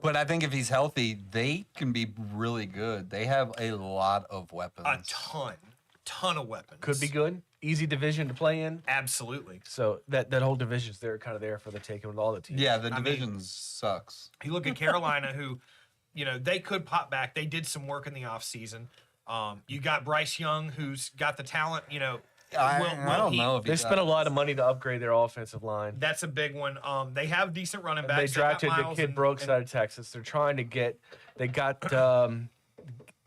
But I think if he's healthy, they can be really good. They have a lot of weapons. A ton of weapons. Could be good. Easy division to play in. Absolutely. So that whole division's there, kind of there for the taking with all the teams. Yeah, the division sucks. You look at Carolina, who, they could pop back. They did some work in the offseason. You got Bryce Young, who's got the talent. I don't know if They spent a lot of money to upgrade their offensive line. That's a big one. They have decent running They backs. got drafted the Miles kid Brooks out of Texas. They're trying to get. They got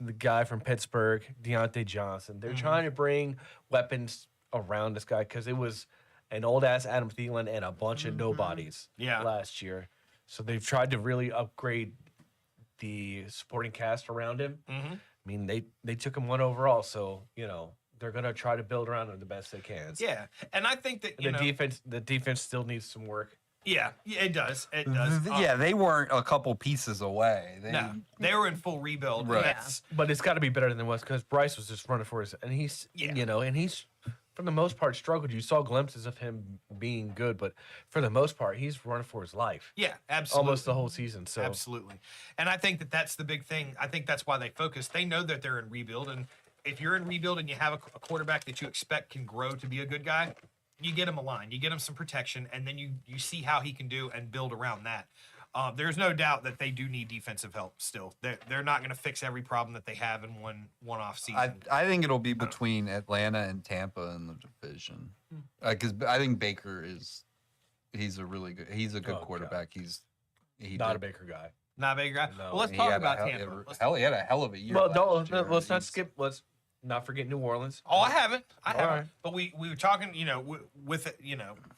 the guy from Pittsburgh, Deontay Johnson. They're trying to bring weapons around this guy because it was an old ass Adam Thielen and a bunch of nobodies last year. So they've tried to really upgrade the supporting cast around him. I mean, they took him 1 overall, so they're gonna try to build around him the best they can. Yeah, and I think that the defense still needs some work. Yeah, it does. It does. Yeah, they weren't a couple pieces away. No, they were in full rebuild. Right. That's, But it's got to be better than it was because Bryce was just running for his, and he's and he's for the most part struggled. You saw glimpses of him being good, but for the most part, he's running for his life. Yeah, absolutely. Almost the whole season. So absolutely, and I think that's the big thing. I think that's why they focus. They know that they're in rebuild, and if you're in rebuild and you have a quarterback that you expect can grow to be a good guy, you get him a line, you get him some protection, and then you see how he can do and build around that. There's no doubt that they do need defensive help still. They're not going to fix every problem that they have in one off season. I think it'll be between Atlanta and Tampa in the division, because I think Baker he's a good quarterback. God. He's not a Baker guy. Not a big guy. No. Well, let's talk about Tampa. He had a hell of a year. Well, last year. let's not skip. Let's not forget New Orleans. Oh, I haven't. right. But we were talking, with it,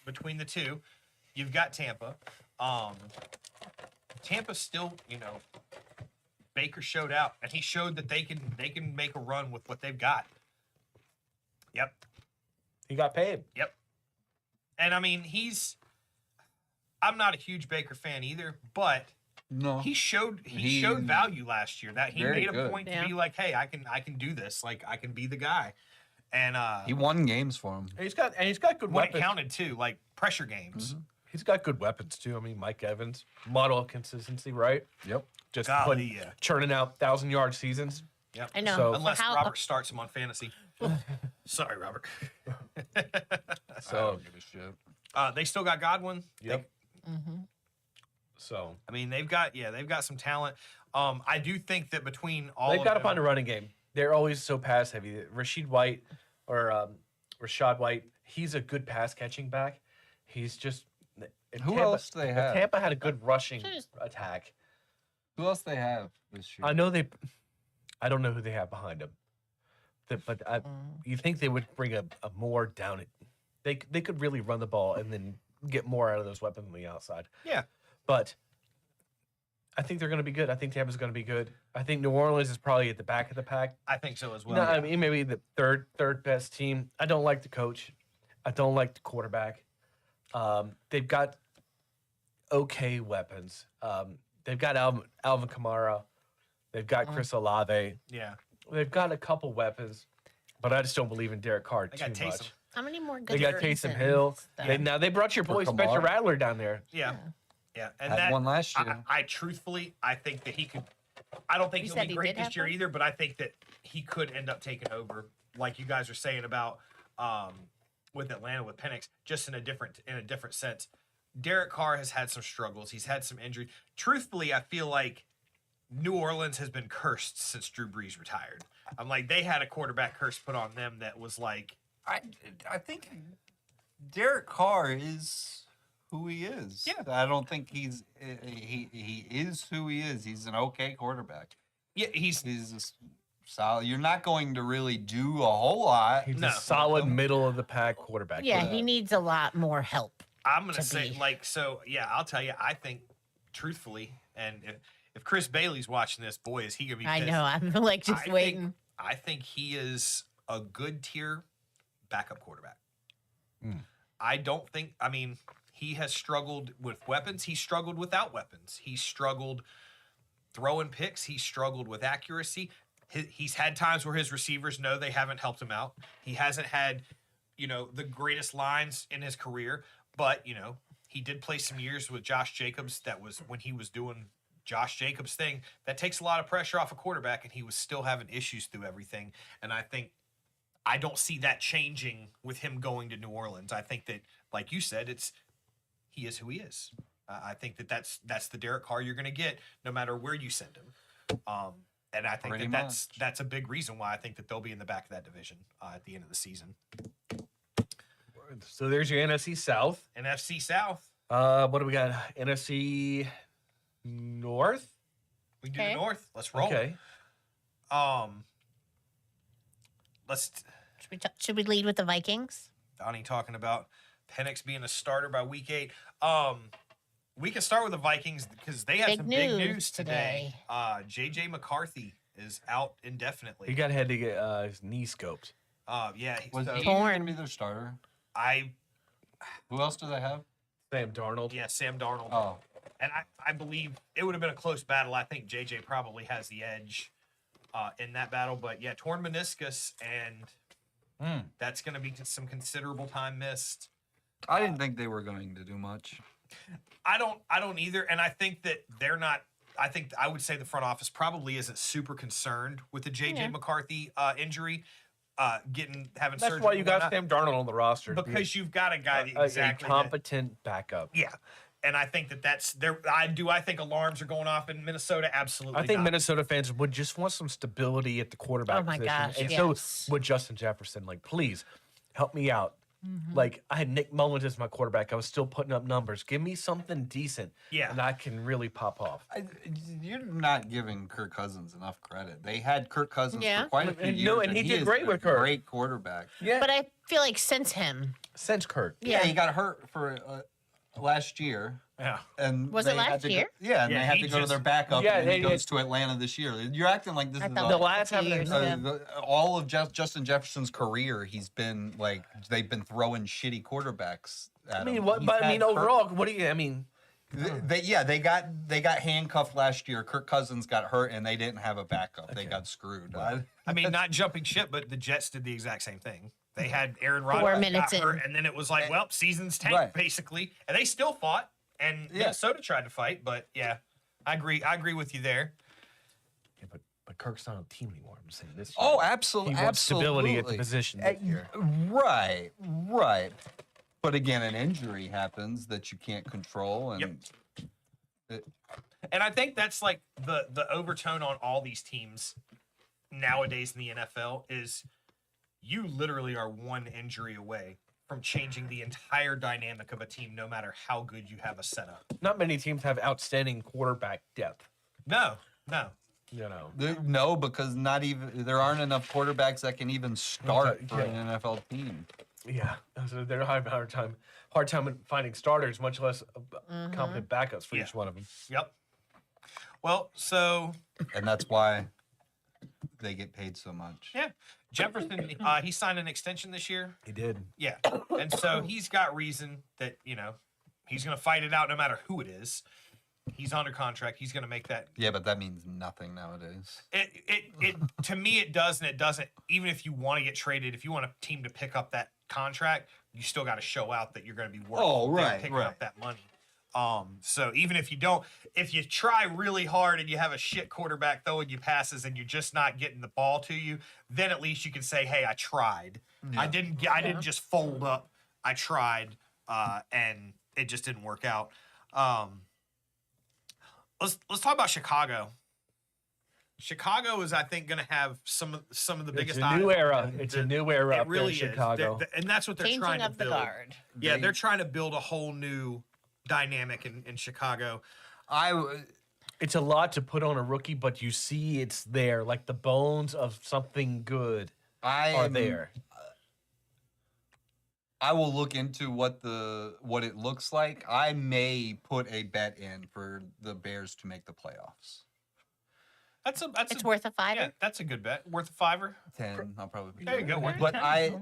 between the two, you've got Tampa. Tampa still, Baker showed out, and he showed that they can make a run with what they've got. Yep. He got paid. Yep. And I mean, I'm not a huge Baker fan either, but No, he showed value last year. That he Very made a good. point to be like, hey, I can do this. Like, I can be the guy. And he won games for him. And he's got good when weapons. it counted too, like pressure games. He's got good weapons too. I mean, Mike Evans, model of consistency, right? Yep. Just Golly, churning out 1,000-yard seasons. Yep. I know. So- Unless How- Robert starts him on fantasy. Sorry, Robert. I So don't give a shit. They still got Godwin. yep. So I mean, they've got some talent. I do think that between all they've of got to them, find a running game. They're always so pass heavy. Rashad White, he's a good pass catching back. He's just Who else do they have? Tampa had a good rushing Just- attack. Who else they have this year? I don't know who they have behind them. But you think they would bring a more down it. They could really run the ball and then get more out of those weapons on the outside. Yeah. But I think they're going to be good. I think Tampa's going to be good. I think New Orleans is probably at the back of the pack. I think so as well. No, I mean maybe the third best team. I don't like the coach. I don't like the quarterback. They've got okay weapons. They've got Alvin Kamara. They've got Chris Olave. Yeah. They've got a couple weapons, but I just don't believe in Derek Carr They too got Taysom. much. How many more good They got Taysom Hill. They brought your boy For Spencer Kamara? Rattler down there. Yeah. Yeah. And Had that one last year. I truthfully, I think that he could. I don't think You he'll said be he great did this have year one? either, but I think that he could end up taking over, like you guys are saying about with Atlanta with Penix, just in a different sense. Derek Carr has had some struggles. He's had some injury. Truthfully, I feel like New Orleans has been cursed since Drew Brees retired. I'm like, they had a quarterback curse put on them that was like, I think Derek Carr is who he is. Yeah. I don't think he is who he is. He's an okay quarterback. yeah, he's He's a solid. You're not going to really do a whole lot. He's No. a solid middle of the pack quarterback. Yeah, he needs a lot more help. I'm gonna to say be. like so. Yeah, I'll tell you. I think truthfully, and if Chris Bailey's watching this, boy, is he gonna be I pissed. know. I'm like just I waiting. Think, I think he is a good tier backup quarterback. I don't think. I mean, he has struggled with weapons. He struggled without weapons. He struggled throwing picks. He struggled with accuracy. He's had times where his receivers know they haven't helped him out. He hasn't had, the greatest lines in his career, but, he did play some years with Josh Jacobs. That was when he was doing Josh Jacobs thing. That takes a lot of pressure off a quarterback, and he was still having issues through everything. And I don't see that changing with him going to New Orleans. I think that, like you said, he is who he is. I think that's the Derek Carr you're going to get no matter where you send him. And I think that's a big reason why I think that they'll be in the back of that division at the end of the season. So there's your NFC South. NFC South. What do we got? NFC North? We do the North. Let's roll. Okay. Should we lead with the Vikings? Donnie talking about Penix being a starter by week 8. We can start with the Vikings because they have some big news today. JJ McCarthy is out indefinitely. He had to get his knee scoped. Yeah. Was he Torn. going to be their starter? Who else do they have? Sam Darnold. Yeah, Sam Darnold. Oh, And I believe it would have been a close battle. I think JJ probably has the edge in that battle. But yeah, torn meniscus, and that's going to be some considerable time missed. I didn't think they were going to do much. I don't either. And I think that they're not. I would say the front office probably isn't super concerned with the JJ McCarthy injury. Having That's surgery. why you got Sam Darnold on the roster. Because you've got a guy that exactly a competent backup. Yeah. And I think that's there. I think alarms are going off in Minnesota. Absolutely. I think not. Minnesota fans would just want some stability at the quarterback Oh my position. gosh, And yes. so would Justin Jefferson. Like, please help me out. Like, I had Nick Mullins as my quarterback. I was still putting up numbers. Give me something decent. Yeah. And I can really pop off. You're not giving Kirk Cousins enough credit. They had Kirk Cousins Yeah. for quite a few And years. no, and he did is great a with Kirk. Great quarterback. Yeah. But I feel like since him, Since Kirk. Yeah, he got hurt for last year. Yeah. And Was they it had last to year? Yeah, and Yeah, they had he to go to just- their backup, Yeah, and then he they- goes to Atlanta this year. You're acting like this I is thought The it was Lions a few haven't- years ago. all of Justin Jefferson's career. He's been like they've been throwing shitty quarterbacks at him. He's had Kirk- overall, what do you, I mean, They got handcuffed last year. Kirk Cousins got hurt, and they didn't have a backup. They got screwed. I mean, not jumping ship, but the Jets did the exact same thing. They had Aaron Rodgers 4 minutes got hurt, in. and then it was like, well, season's tanked, Right. basically. And they still fought, and Yeah. Minnesota tried to fight, but yeah, I agree with you there. yeah, but Kirk's not on the team anymore. I'm saying this. Oh, year. absolutely. He wants stability at the position this year. Right. But again, an injury happens that you can't control, and Yep. And I think that's like the overtone on all these teams nowadays in the NFL is you literally are one injury away from changing the entire dynamic of a team, no matter how good you have a setup. Not many teams have outstanding quarterback depth. No. You know. no, because there aren't enough quarterbacks that can even start Okay, for yeah. an NFL team. Yeah, so they're having a hard time in finding starters, much less competent backups for Yeah. each one of them. Yep. Well, so And that's why they get paid so much. yeah, Jefferson, he signed an extension this year. He did. Yeah, and so he's got reason that he's going to fight it out no matter who it is. He's under contract. He's going to make that. Yeah, but that means nothing nowadays. It to me it does and it doesn't. Even if you want to get traded, if you want a team to pick up that contract, you still got to show out that you're going to be worth picking up that money. So even if you don't, if you try really hard and you have a shit quarterback throwing you passes and you're just not getting the ball to you, then at least you can say, "Hey, I tried. I didn't just fold up. I tried, and it just didn't work out." Let's talk about Chicago. Chicago is, I think, going to have some of the biggest. It's a new era. It's a new era It up really there in Chicago. is, and that's what they're trying changing to of the build. guard. Yeah, they're trying to build a whole new dynamic in Chicago. It's a lot to put on a rookie, but you see it's there. Like the bones of something good are there. I will look into what it looks like. I may put a bet in for the Bears to make the playoffs. It's worth a $5. Yeah, that's a good bet. Worth a $5. 10, I'll probably. There you go. But Okay.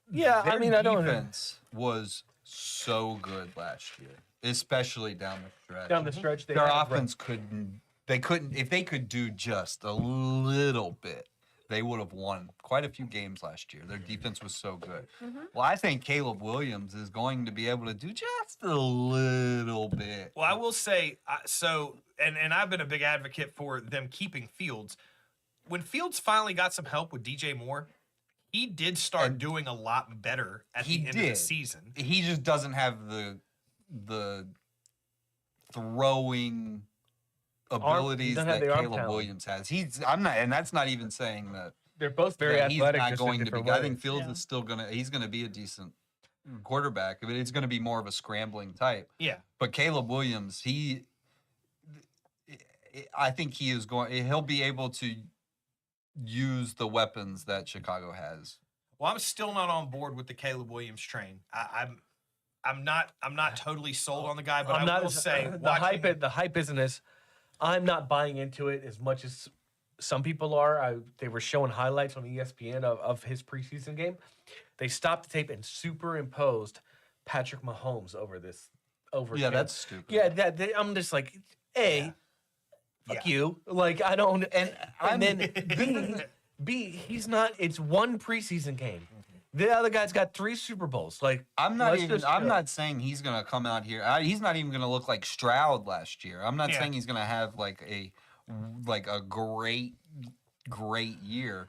Yeah, I Their mean, I don't. defense was so good last year, especially down the stretch. Down the stretch, they Their had offense couldn't. They couldn't. If they could do just a little bit, they would have won quite a few games last year. Their defense was so good. Well, I think Caleb Williams is going to be able to do just a little bit. Well, I will say, and I've been a big advocate for them keeping Fields. When Fields finally got some help with DJ Moore, he did start doing a lot better at the end of the season. He just doesn't have the throwing abilities that Caleb Williams has. I'm not, and that's not even saying that they're both very athletic. He's not just going in to be. different I ways. think Fields is still he's gonna be a decent quarterback. I mean, it's gonna be more of a scrambling type. Yeah. But Caleb Williams, I think he'll be able to use the weapons that Chicago has. Well, I'm still not on board with the Caleb Williams train. I'm not totally sold on the guy, but I will say the hype isn't as. I'm not buying into it as much as some people are. They were showing highlights on ESPN of his preseason game. They stopped the tape and superimposed Patrick Mahomes over Yeah, him. that's stupid. Yeah, I'm just like, fuck you. Like I don't, and then B, he's not. It's one preseason game. The other guy's got 3 Super Bowls. Like I'm not saying he's gonna come out here. He's not even gonna look like Stroud last year. I'm not saying he's gonna have like a great year,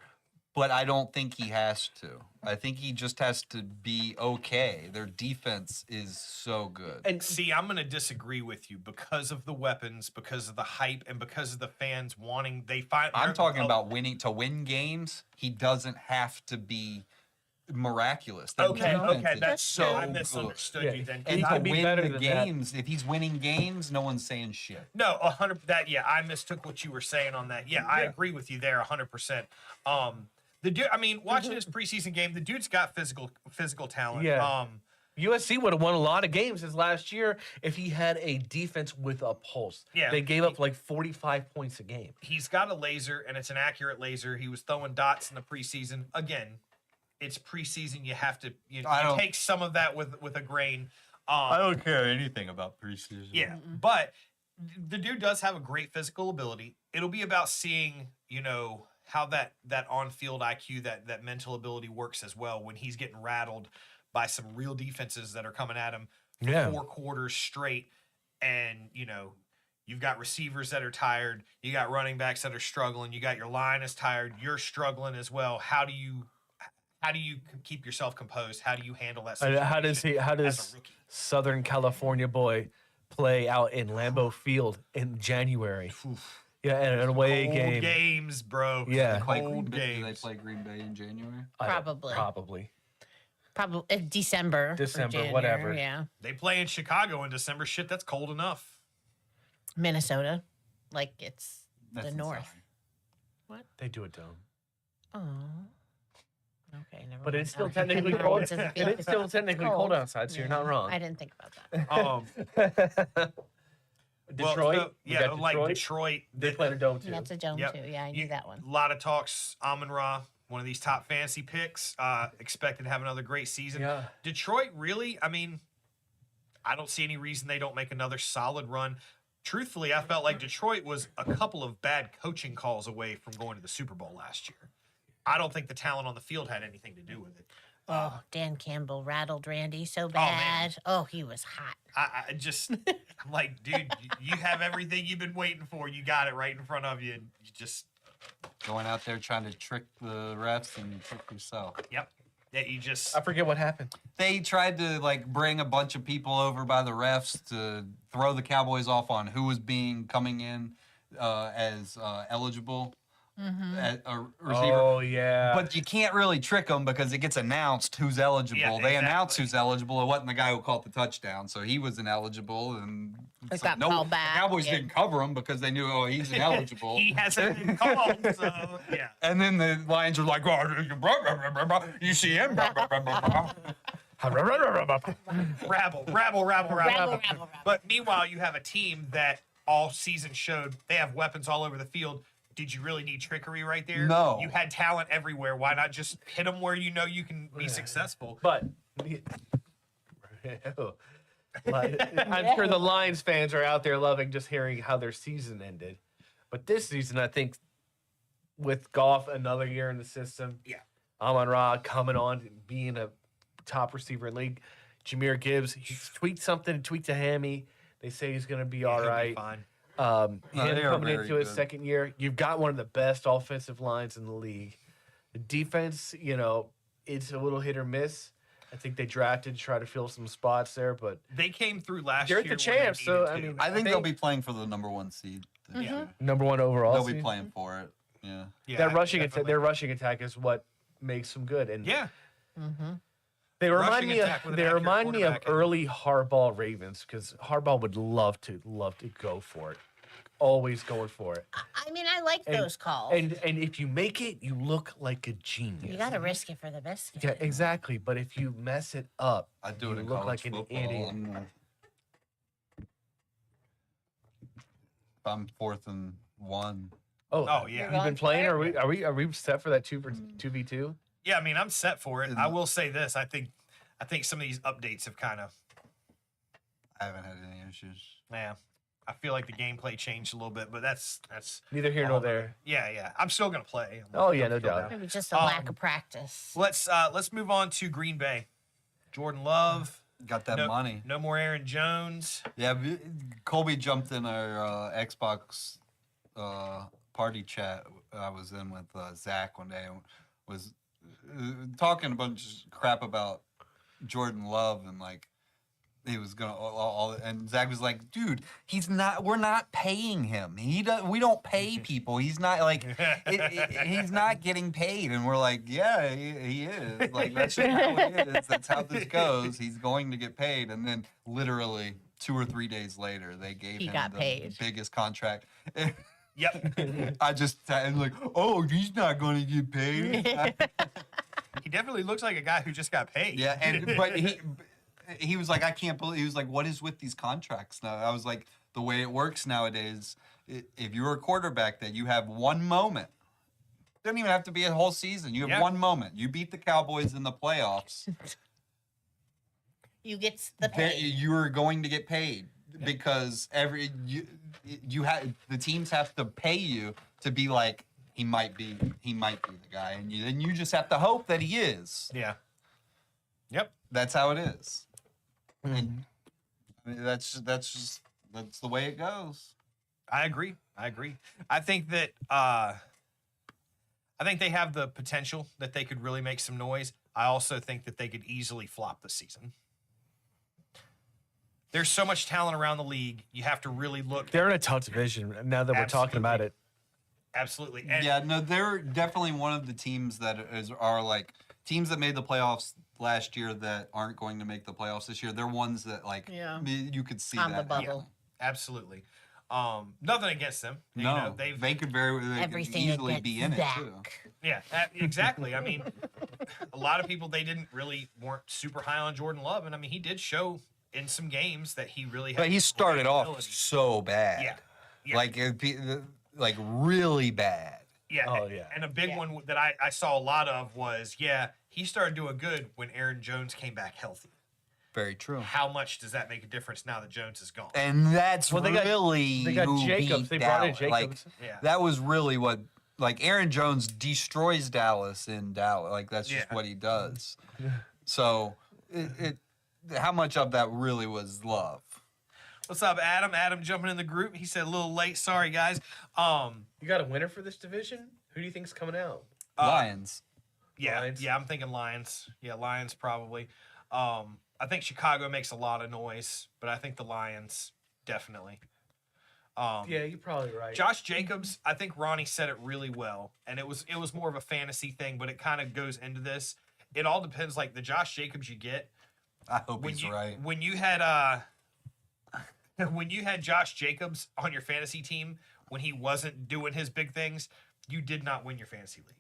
but I don't think he has to. I think he just has to be okay. Their defense is so good. And see, I'm going to disagree with you because of the weapons, because of the hype, and because of the fans wanting. I'm talking about win games. He doesn't have to be miraculous. Okay, that's so I misunderstood you then. And He to can be win better the than games, if he's winning games, no one's saying shit. No, 100. I mistook what you were saying on that. Yeah, I agree with you there, 100%. The dude, I mean, watching his preseason game, the dude's got physical talent. Yeah. USC would have won a lot of games his last year if he had a defense with a pulse. Yeah. They gave up like 45 points a game. He's got a laser, and it's an accurate laser. He was throwing dots in the preseason. Again, it's preseason. You have to you take some of that with a grain. I don't care anything about preseason. Yeah, but the dude does have a great physical ability. It'll be about seeing, how that on-field IQ, that mental ability works as well when he's getting rattled by some real defenses that are coming at him for 4 quarters straight. And, you've got receivers that are tired. You got running backs that are struggling. You got your line is tired. You're struggling as well. How do you keep yourself composed? How do you handle that situation? How does Southern California boy play out in Lambeau Field in January? Yeah, and an away cold game. games, bro. Yeah. Cold Do they games. play Green Bay in January? Probably. Probably. December. January, whatever. Yeah. They play in Chicago in December. Shit, that's cold enough. Minnesota, like it's That's the north. insane. They do it to him. Oh. Okay, never But mind. it's still Okay. technically Never cold. mind. Doesn't feel- It's still technically cold outside, so you're not wrong. I didn't think about that. Detroit? We got like Detroit. They play in a dome too. That's a dome Yep. too. Yeah, I knew that one. A lot of talks. Amon-Ra, one of these top fantasy picks, expected to have another great season. Yeah. Detroit, really? I mean, I don't see any reason they don't make another solid run. Truthfully, I felt like Detroit was a couple of bad coaching calls away from going to the Super Bowl last year. I don't think the talent on the field had anything to do with it. Oh, Dan Campbell rattled Randy so man. bad. Oh, he was hot. I just, I'm like, dude, you have everything you've been waiting for. You got it right in front of you. And you just, Going out there trying to trick the refs and trick yourself. yep. Yeah, you just, I forget what happened. They tried to bring a bunch of people over by the refs to throw the Cowboys off on who was coming in as eligible as a receiver. Oh, yeah. But you can't really trick them because it gets announced who's eligible. Yeah, They exactly. announced who's eligible. It wasn't the guy who caught the touchdown, so he was ineligible. And It it's got like, called the back, Cowboys yeah. didn't cover him because they knew, he's ineligible. he hasn't been called, so, yeah. And then the Lions are like, you see him? Rabble. Rabble. But meanwhile, you have a team that all season showed they have weapons all over the field. did you really need trickery right there? No. You had talent everywhere. Why not just hit them where you know you can be successful? But I'm sure the Lions fans are out there loving just hearing how their season ended. But this season, I think, with Goff another year in the system, Yeah. Amon-Ra coming on, being a top receiver in the league, Jahmyr Gibbs, he tweaked a hammy. They say he's going to be all He'll be right. fine. Him they are coming very into his good. second year, you've got one of the best offensive lines in the league. The defense, it's a little hit or miss. I think they drafted to try to fill some spots there, but They came through last They're year. the where they champs, so, needed I to. mean, I think They- they'll be playing for the number 1 seed. this Mm-hmm. year. number one overall. They'll be seed. playing for it. Yeah. yeah, Their rushing definitely. attack is what makes them good. And Yeah. they remind Rushing me of attack with an they accurate remind me of quarterback and- early Harbaugh Ravens because Harbaugh would love to go for it, always going for it. I mean, I like And- those calls. And if you make it, you look like a genius. you got to risk it for the biscuit. Yeah, exactly. But if you mess it up, I do you it in look college like an football. idiot. If I'm 4th and 1. Oh, yeah. You're You've going been playing? for it? Are we set for that 2v2? Yeah, I mean, I'm set for it. I will say this: I think some of these updates have kind of, I haven't had any issues. yeah. I feel like the gameplay changed a little bit, but that's Neither here nor there. yeah. I'm still gonna play. Oh, yeah, no Don't feel doubt. bad. Maybe just a lack of practice. Let's move on to Green Bay. Jordan Love. Got that no, money. No more Aaron Jones. Yeah, Colby jumped in our Xbox party chat I was in with Zach one day and was talking a bunch of crap about Jordan Love and like he was gonna and Zach was like, dude, we're not paying him. We don't pay people. He's not like he's not getting paid. And we're like, yeah, he is. Like that's just how it is. That's how this goes. He's going to get paid. And then literally 2 or 3 days later, they gave He him got the paid. biggest contract. Yep. I'm like, oh, he's not going to get paid. He definitely looks like a guy who just got paid. Yeah, but he was like, I can't believe. He was like, what is with these contracts now? I was like, the way it works nowadays, if you're a quarterback, that you have one moment. Doesn't even have to be a whole season. You have one moment. You beat the Cowboys in the playoffs. You get the Then pay. you're going to get paid because the teams have to pay you to be like he might be the guy, and then you just have to hope that he is. Yeah. Yep. That's how it is. And I mean, that's the way it goes. I agree. I think that they have the potential that they could really make some noise. I also think that they could easily flop the season. There's so much talent around the league. You have to really look. They're in a tough division now that we're talking about it. Absolutely. And Yeah, no, they're definitely one of the teams that are like teams that made the playoffs last year that aren't going to make the playoffs this year. They're ones that like you could see On that the bubble. happening. Absolutely. Nothing against them. You No, know, they could Everything easily against be in Zach. it too. Yeah, exactly. I mean, a lot of people weren't super high on Jordan Love, and I mean he did show in some games that he really had. But he started great off ability. so bad. Yeah. Like really bad. Yeah. Oh, yeah. And a big one that I saw a lot of was he started doing good when Aaron Jones came back healthy. Very true. How much does that make a difference now that Jones is gone? And that's Well, they got really who Jacobs. beat They brought in Dallas. Like, Jacobs. Yeah. that was really what Aaron Jones destroys Dallas in Dallas. Like that's just Yeah. what he does. So how much of that really was love? What's up, Adam? Adam jumping in the group. He said a little late. Sorry, guys. You got a winner for this division? Who do you think's coming out? Lions. Yeah, Lions? yeah, I'm thinking Lions. Yeah, Lions probably. I think Chicago makes a lot of noise, but I think the Lions definitely. Yeah, you're probably right. Josh Jacobs, I think Ronnie said it really well, and it was more of a fantasy thing, but it kind of goes into this. It all depends, like the Josh Jacobs you get. I hope he's right. When you had Josh Jacobs on your fantasy team when he wasn't doing his big things, you did not win your fantasy league.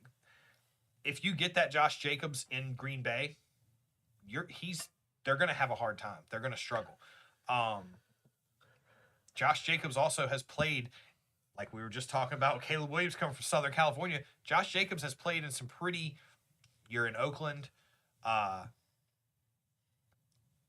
If you get that Josh Jacobs in Green Bay, they're going to have a hard time. They're going to struggle. Josh Jacobs also has played like we were just talking about, Caleb Williams coming from Southern California. Josh Jacobs has played in some pretty. You're in Oakland.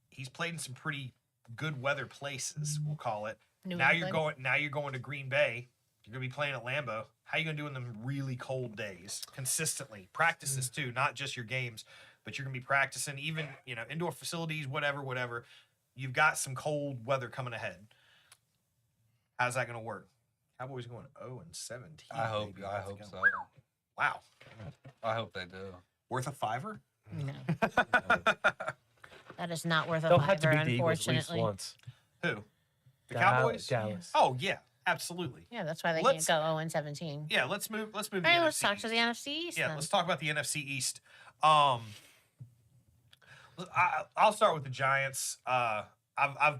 He's played in some pretty good weather places. We'll call it. New Now England. you're going to Green Bay. You're gonna be playing at Lambeau. How you gonna do in them really cold days consistently? Practices too, not just your games, but you're gonna be practicing even indoor facilities, whatever. You've got some cold weather coming ahead. How's that gonna work? Cowboys going 0-17. I hope baby. so. Wow, I hope they do. worth a $5? No. That is not worth a They'll have to fiver, beat the Eagles at least unfortunately. once. Who? The Cowboys? Dallas. Oh yeah, absolutely. Yeah, that's why they Let's- can't go 0-17. Yeah, let's move. Let's move. All the right, let's NFC talk to East. the NFC East. Yeah, then. let's talk about the NFC East. I'll start with the Giants. I've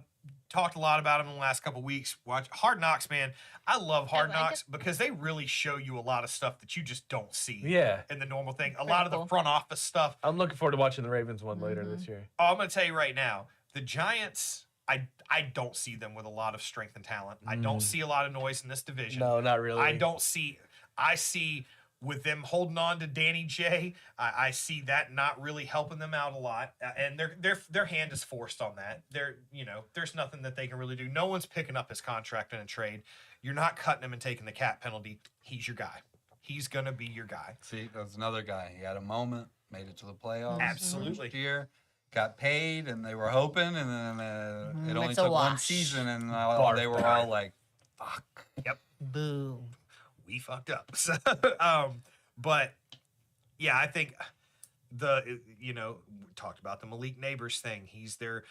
talked a lot about them in the last couple weeks. Watch Hard Knocks, man. I love Hard like Knocks because they really show you a lot of stuff that you just don't see Yeah. in the normal thing. A Pretty lot of the cool. front office stuff. I'm looking forward to watching the Ravens one later this year. Oh, I'm going to tell you right now, the Giants, I don't see them with a lot of strength and talent. I don't see a lot of noise in this division. No, not really. I see with them holding on to Danny J, I see that not really helping them out a lot, and their hand is forced on that. There's nothing that they can really do. No one's picking up his contract in a trade. You're not cutting him and taking the cap penalty. He's your guy. He's gonna be your guy. See, that's another guy. He had a moment, made it to the playoffs. Absolutely. Last year, got paid, and they were hoping, and then it only It's a took one wash. season, and Barf. they were all like, "Fuck." Boo. We fucked up. So, but yeah, I think we talked about the Malik Neighbors thing. He's their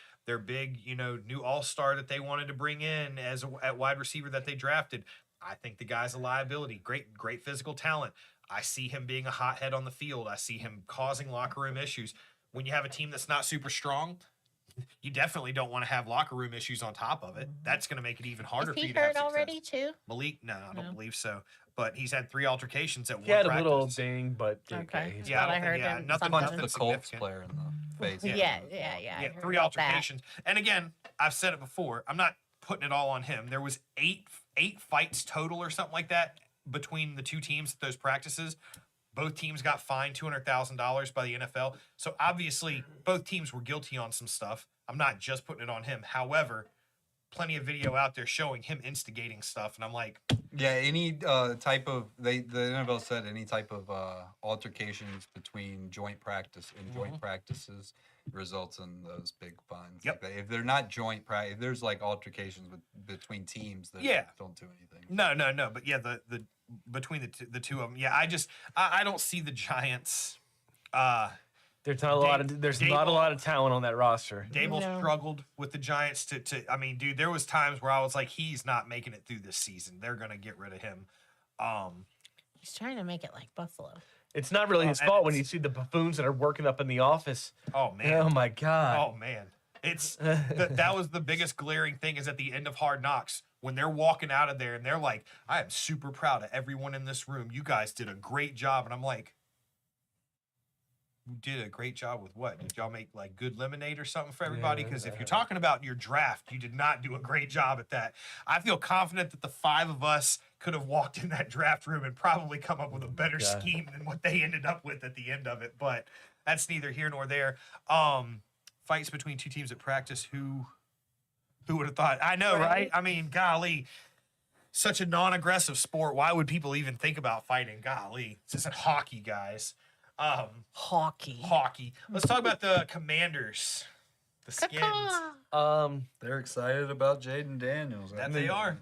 big, new all-star that they wanted to bring in at wide receiver that they drafted. I think the guy's a liability. Great physical talent. I see him being a hothead on the field. I see him causing locker room issues. When you have a team that's not super strong, you definitely don't want to have locker room issues on top of it. That's going to make it even harder Is for he you to have hurt success. already too? Malik, no, I don't No. believe so. But he's had 3 altercations at He one had a practice. little ding, but Okay. he's Yeah, What I don't heard think, in nothing, some Punched nothing the Colts significant. player in the face. Yeah. Yeah, I heard 3 about that. altercations. And again, I've said it before. I'm not putting it all on him. There was eight fights total or something like that between the two teams at those practices. Both teams got fined $200,000 by the NFL. So obviously, both teams were guilty on some stuff. I'm not just putting it on him. However, plenty of video out there showing him instigating stuff, and I'm like, Yeah, any type of the NFL said any type of altercations between joint practice and joint practices results in those big fines. Yep. Like, if they're not joint practice, if there's like altercations between teams that Yeah. don't do anything. no. But yeah, the between the two of them, yeah, I don't see the Giants. There's not a lot of talent on that roster. Dable No. struggled with the Giants to. I mean, dude, there was times where I was like, he's not making it through this season. They're gonna get rid of him. He's trying to make it like Buffalo. It's not really his and fault when you it's- see the buffoons that are working up in the office. Oh man. Oh my God. Oh man, it's that was the biggest glaring thing is at the end of Hard Knocks when they're walking out of there and they're like, "I am super proud of everyone in this room. You guys did a great job." And I'm like, "You did a great job with what? Did y'all make like good lemonade or something for everybody? Because if you're talking about your draft, you did not do a great job at that." I feel confident that the 5 of us could have walked in that draft room and probably come up with a better Yeah. scheme than what they ended up with at the end of it. But that's neither here nor there. Fights between two teams at practice. Who would have thought? I know, right? I mean, golly, such a non-aggressive sport. Why would people even think about fighting? Golly, this isn't hockey, guys. Hockey. Hockey. Let's talk about the Commanders, the Skins. Caw. They're excited about Jaden Daniels. That they are.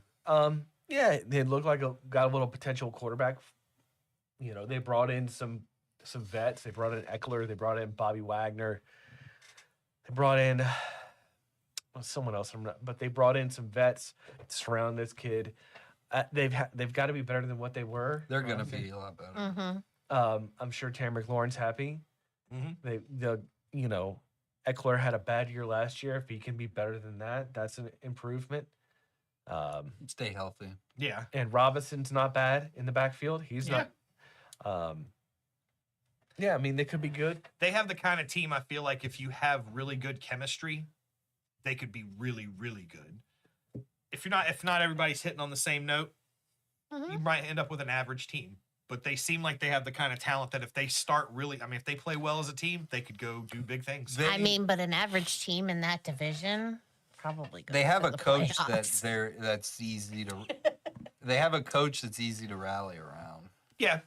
Yeah, they look like got a little potential quarterback. You know, they brought in some vets. They brought in Eckler. They brought in Bobby Wagner. They brought in someone else, but they brought in some vets to surround this kid. They've got to be better than what they were. They're gonna be a lot better. Mm-hmm. I'm sure Terry McLaurin's happy. Mhm. Eckler had a bad year last year. If he can be better than that, that's an improvement. Stay healthy. Yeah. And Robinson's not bad in the backfield. He's not. Yeah, I mean they could be good. They have the kind of team I feel like if you have really good chemistry, they could be really, really good. If not everybody's hitting on the same note, Mhm. you might end up with an average team. But they seem like they have the kind of talent that if they start really, I mean, if they play well as a team, they could go do big things. I mean, but an average team in that division probably goes They have to a the coach playoffs. that's easy to. They have a coach that's easy to rally around. Yeah.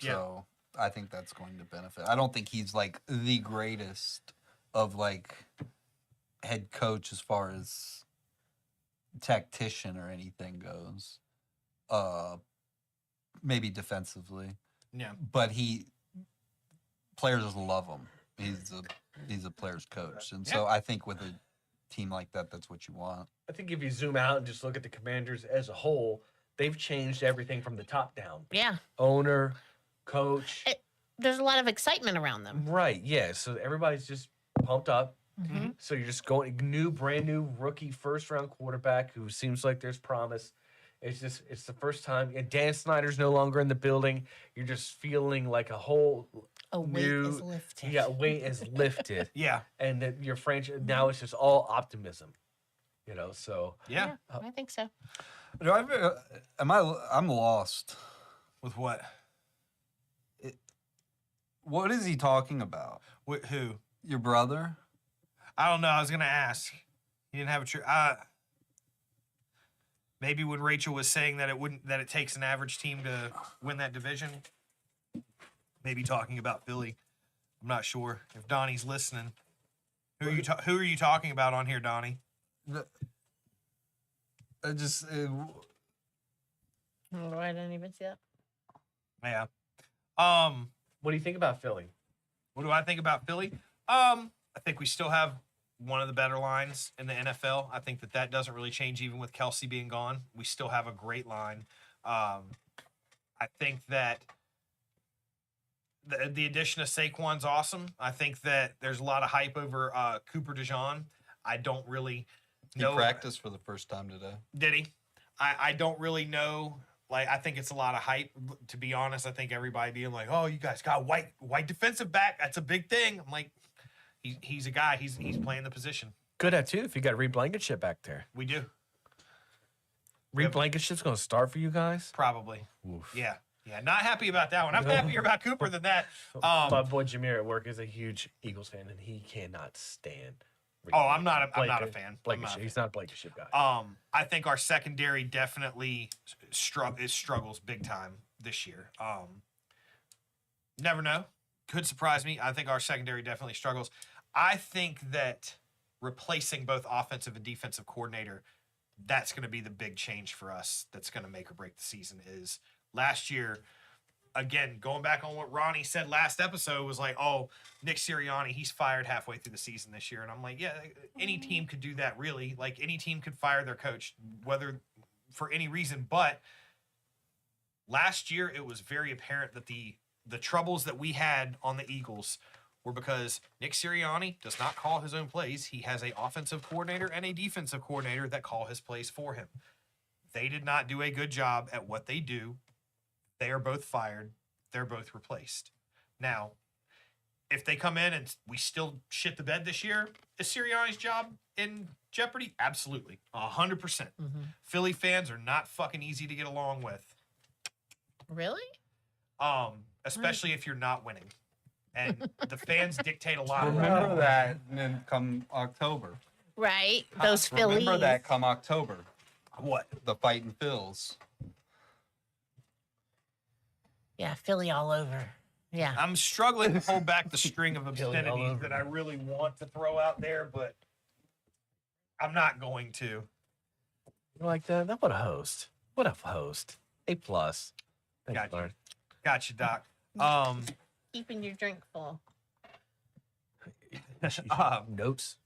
Yeah. So I think that's going to benefit. I don't think he's like the greatest of like head coach as far as tactician or anything goes. Maybe defensively, Yeah. but players just love him. He's a player's coach, and so I think with a team like that, that's what you want. I think if you zoom out and just look at the Commanders as a whole, they've changed everything from the top down. Yeah. Owner, coach. There's a lot of excitement around them. Right, yeah. So everybody's just pumped up. Mm-hmm. So you're just going brand new rookie first round quarterback who seems like there's promise. It's the first time. And Dan Snyder's no longer in the building. You're just feeling like a whole A weight new is lifted. Yeah, weight is lifted. Yeah. And that your franchise now it's just all optimism. So Yeah. I think so. I'm lost. With what? What is he talking about? With who? Your brother? I don't know. I was gonna ask. He didn't have a true. Maybe when Rachel was saying that it takes an average team to win that division. Maybe talking about Philly. I'm not sure if Donnie's listening. Who are you talking about on here, Donnie? I just Oh, I didn't even see that. Yeah. what do you think about Philly? What do I think about Philly? I think we still have one of the better lines in the NFL. I think that doesn't really change even with Kelsey being gone. We still have a great line. I think that the addition of Saquon's awesome. I think that there's a lot of hype over Cooper DeJean. I don't really know. He practiced for the first time today. Did he? I don't really know. Like, I think it's a lot of hype. To be honest, I think everybody being like, "Oh, you guys got white defensive back. That's a big thing." I'm like, he's a guy. He's playing the position. Good at too. If you got Reed Blankenship back there, We do Reed Blankenship's going to start for you guys. probably. Oof. Yeah. Not happy about that one. I'm happier about Cooper than that. My boy Jameer at work is a huge Eagles fan, and he cannot stand. Reed Oh, I'm not a Blankenship. fan. I'm not a Blankenship. fan. He's not a Blankenship guy. I think our secondary definitely struggles big time this year. Never know. Could surprise me. I think our secondary definitely struggles. I think that replacing both offensive and defensive coordinator, that's going to be the big change for us. That's going to make or break the season. Is last year, again, going back on what Ronnie said last episode, was like, oh, Nick Sirianni, he's fired halfway through the season this year. And I'm like, yeah, any team could do that, really. Like, any team could fire their coach, whether for any reason. But last year, it was very apparent that the troubles that we had on the Eagles were because Nick Sirianni does not call his own plays. He has an offensive coordinator and a defensive coordinator that call his plays for him. They did not do a good job at what they do. They are both fired. They're both replaced. Now, if they come in and we still shit the bed this year, is Sirianni's job in jeopardy? Absolutely. 100%. Mm-hmm. Philly fans are not fucking easy to get along with. Really? Especially if you're not winning. And the fans dictate a lot. Remember that and then come October. Right. Those Phillies. Remember that come October. What? The fighting Phils. Yeah, Philly all over. Yeah. I'm struggling to hold back the string of Philly all obscenities over. that I really want to throw out there, but I'm not going to. You're like that. What a host. What a host. A plus. Thanks, Gotcha. Lauren. Gotcha, Doc. Keeping your drink full. Notes.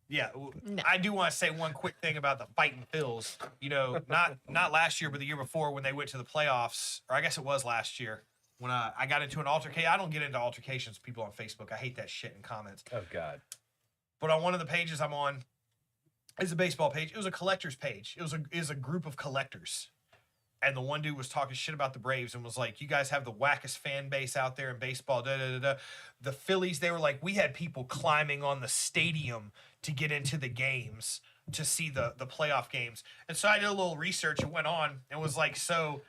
Yeah, No. I do want to say one quick thing about the fighting Phils. You know, not last year, but the year before when they went to the playoffs, or I guess it was last year when I got into an altercation. I don't get into altercations with people on Facebook. I hate that shit in comments. Oh God. But on one of the pages I'm on, it's a baseball page. It was a collector's page. It was a group of collectors. And the one dude was talking shit about the Braves and was like, you guys have the wackest fan base out there in baseball. Da, da, da, da. The Phillies, they were like, we had people climbing on the stadium to get into the games, to see the playoff games. And so I did a little research and went on and was like, so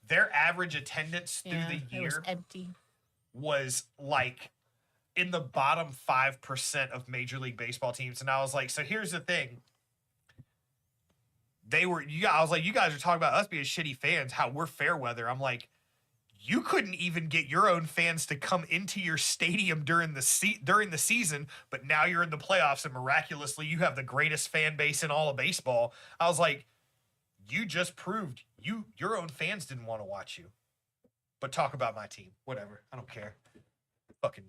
their average attendance through the It was year empty. was like in the bottom 5% of Major League Baseball teams. And I was like, so here's the thing. I was like, you guys are talking about us being shitty fans, how we're fair weather. I'm like, you couldn't even get your own fans to come into your stadium during the season, but now you're in the playoffs and miraculously you have the greatest fan base in all of baseball. I was like, you just proved your own fans didn't want to watch you. But talk about my team. Whatever. I don't care. Fucking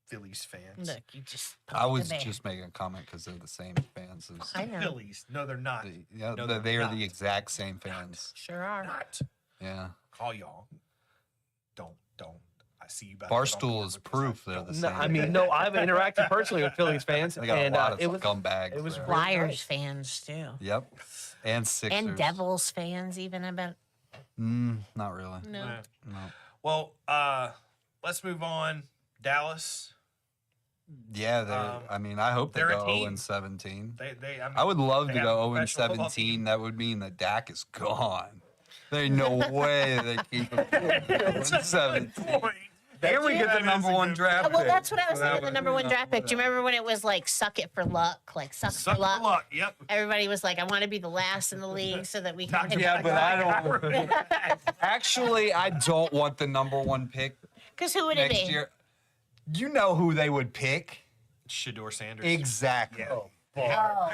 Phillies fans. Look, you just. I poked was the bear. just making a comment because they're the same fans as I know. Phillies. No, they're not. yeah, No, they are not. the exact same fans. Sure are. Not. Yeah. Call y'all. Don't. I see you back. Barstool is proof they're the No, same. I mean, no, I've interacted personally with Phillies fans, They got and a lot of it was scumbags. it was there. really Flyers nice. fans too. Yep. And Sixers. And Devils fans, even, I bet. Not really. No. No. Well, let's move on. Dallas. Yeah, I mean, I hope they they're a go team. 0-17. I I would love they to have a go professional football team. 0-17. That would mean that Dak is gone. There ain't no way they keep him 0-17. And we get the number one draft Well, pick. that's what I was So saying. that The would number be one draft pick. Do you remember when it was like "suck it for luck"? Like "suck Suck for luck." for luck. Yep. Everybody was like, "I want to be the last in the league so that we can." win." Yeah, but I don't. Actually, I don't want the number one pick Because who would it next be? year. You know who they would pick? Shador Sanders. Exactly. Yeah.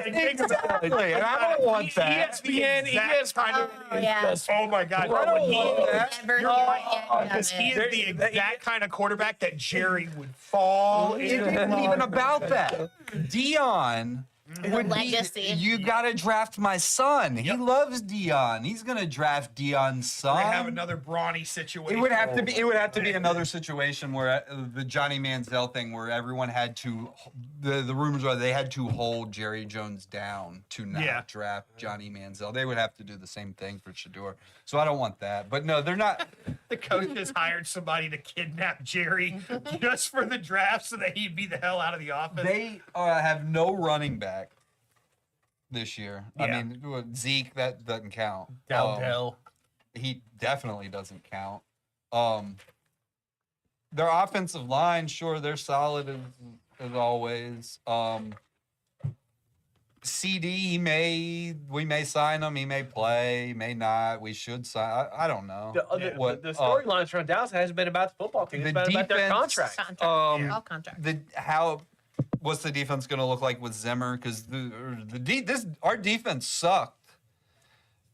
Exactly. And I don't want that. ESPN. yeah. Oh my God. I don't want that. Never Because he is the exact kind of quarterback that Jerry would fall It in isn't love even about with. that. Dion would legacy. be. You gotta draft my son. He loves Dion. He's gonna draft Dion's son. They have another brawny situation. It would have to be. It would have to be another situation where the Johnny Manziel thing, where everyone had to. The rumors are they had to hold Jerry Jones down to not draft Johnny Manziel. They would have to do the same thing for Shador. So I don't want that. But no, they're not. The coach has hired somebody to kidnap Jerry just for the draft so that he'd be the hell out of the offense. They have no running back this year. Yeah. I mean, Zeke, that doesn't count. Dowdell. He definitely doesn't count. Their offensive line, sure, they're solid as always. CD, we may sign him. He may play, he may not. We should sign. I don't know. The storylines around Dallas hasn't been about the football team. It's the been about their defense- contract. Contract. All contract. What's the defense going to look like with Zimmer? Because our defense sucked,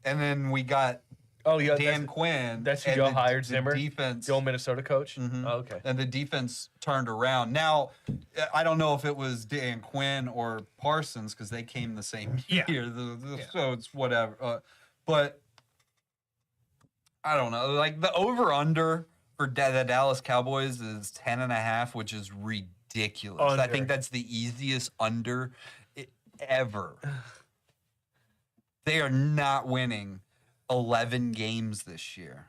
and then we got Oh, yeah, Dan Quinn. That's who and y'all hired, the Zimmer? Defense. The old Minnesota coach? Mhm. Oh, okay. And the defense turned around. Now, I don't know if it was Dan Quinn or Parsons because they came the same Yeah. year. So it's whatever. But I don't know. Like the over/under for the Dallas Cowboys is 10.5, which is ridiculous. I Under. think that's the easiest under ever. They are not winning 11 games this year.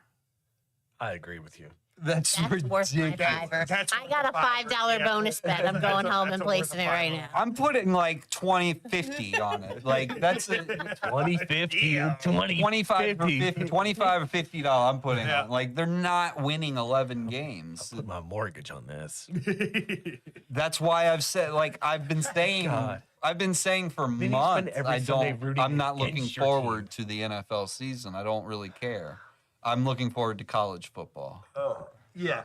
I agree with you. That's That's worth my ridiculous. fiver. That's I got a $5 bonus bet. I'm going home and placing it right now. I'm putting like 20-50 on it. Like that's a 2050, Yeah. 25 or 50, 25 or $50 I'm putting Yeah. on. Like they're not winning 11 games. Put my mortgage on this. That's why I've said, like I've been saying, God. I've been saying for you spend months, every Sunday rooting I'm not looking against your forward to the NFL season. I don't really care. I'm looking forward to college football. Oh, yeah.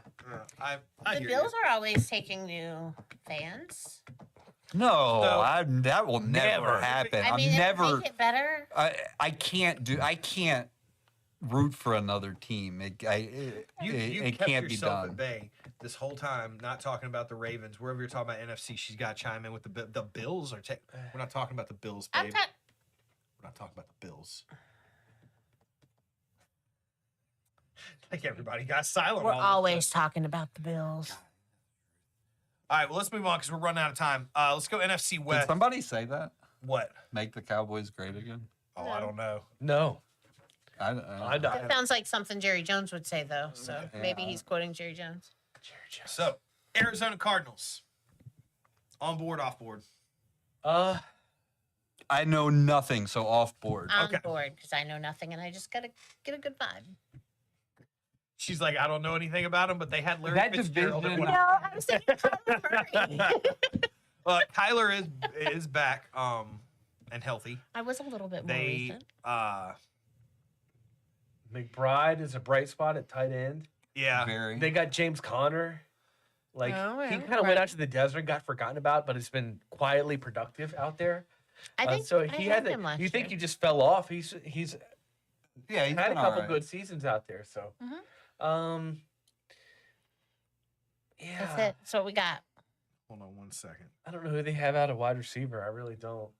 I The hear Bills are always taking new fans. No, So- that will never happen. I mean, I'm it never. would make it better. I can't root for another team. It You kept can't be yourself done. at bay this whole time, not talking about the Ravens. Wherever you're talking about NFC, she's got to chime in with the Bills. We're not talking about the Bills, I'm babe. ta- We're not talking about the Bills. Like everybody got silent. We're all of a always sudden. talking about the Bills. All right, well, let's move on because we're running out of time. Let's go NFC Did West. somebody say that? What? Make the Cowboys great again? Oh, I don't know. No. I That sounds like something Jerry Jones would say, though. So maybe he's quoting Jerry Jones. So, Arizona Cardinals. On board, off board. I know nothing, so off board. I'm Okay. bored because I know nothing and I just gotta get a good vibe. She's like, I don't know anything about him, but they had Larry That Fitzgerald. division- No, I was thinking Kyler Murray. Kyler is back and healthy. I was a little bit more They recent. McBride is a bright spot at tight end. yeah. Very. They got James Conner. Like Oh, yeah, he kind of right. went out to the desert, got forgotten about, but it's been quietly productive out there. I think so I he had had. him last You think year. he just fell off? He's yeah, he's had a been couple all right. good seasons out there. So, yeah. That's it. So what we got. Hold on 1 second. I don't know who they have out of wide receiver. I really don't.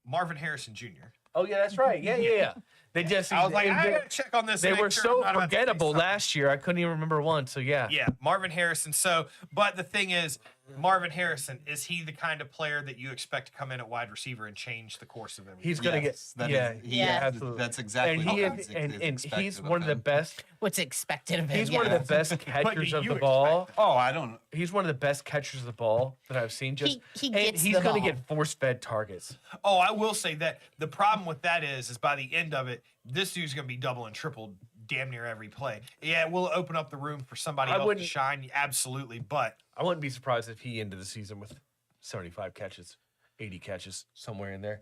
Marvin Harrison Jr. Oh yeah, that's right. Yeah. They just. I was like, I they, gotta check on this. they and make were sure so I'm not about to say forgettable something. last year. I couldn't even remember one. So yeah. Yeah, Marvin Harrison. So, but the thing is, Marvin Harrison, is he the kind of player that you expect to come in at wide receiver and change the course of everything? He's gonna Yes, that get. is- Yeah. he Yeah. is- Absolutely. That's exactly And what he is- is, and is he's expected one of the him. best. What's expected of him? He's one of the best catchers of the ball. Oh, I don't. He's one of the best catchers of the ball that I've seen. Just He and gets he's the gonna ball. get force-fed targets. Oh, I will say that the problem with that is by the end of it, this dude's gonna be double and triple damn near every play. Yeah, it will open up the room for somebody I else to wouldn't- shine, absolutely. But I wouldn't be surprised if he ended the season with 75 catches, 80 catches, somewhere in there.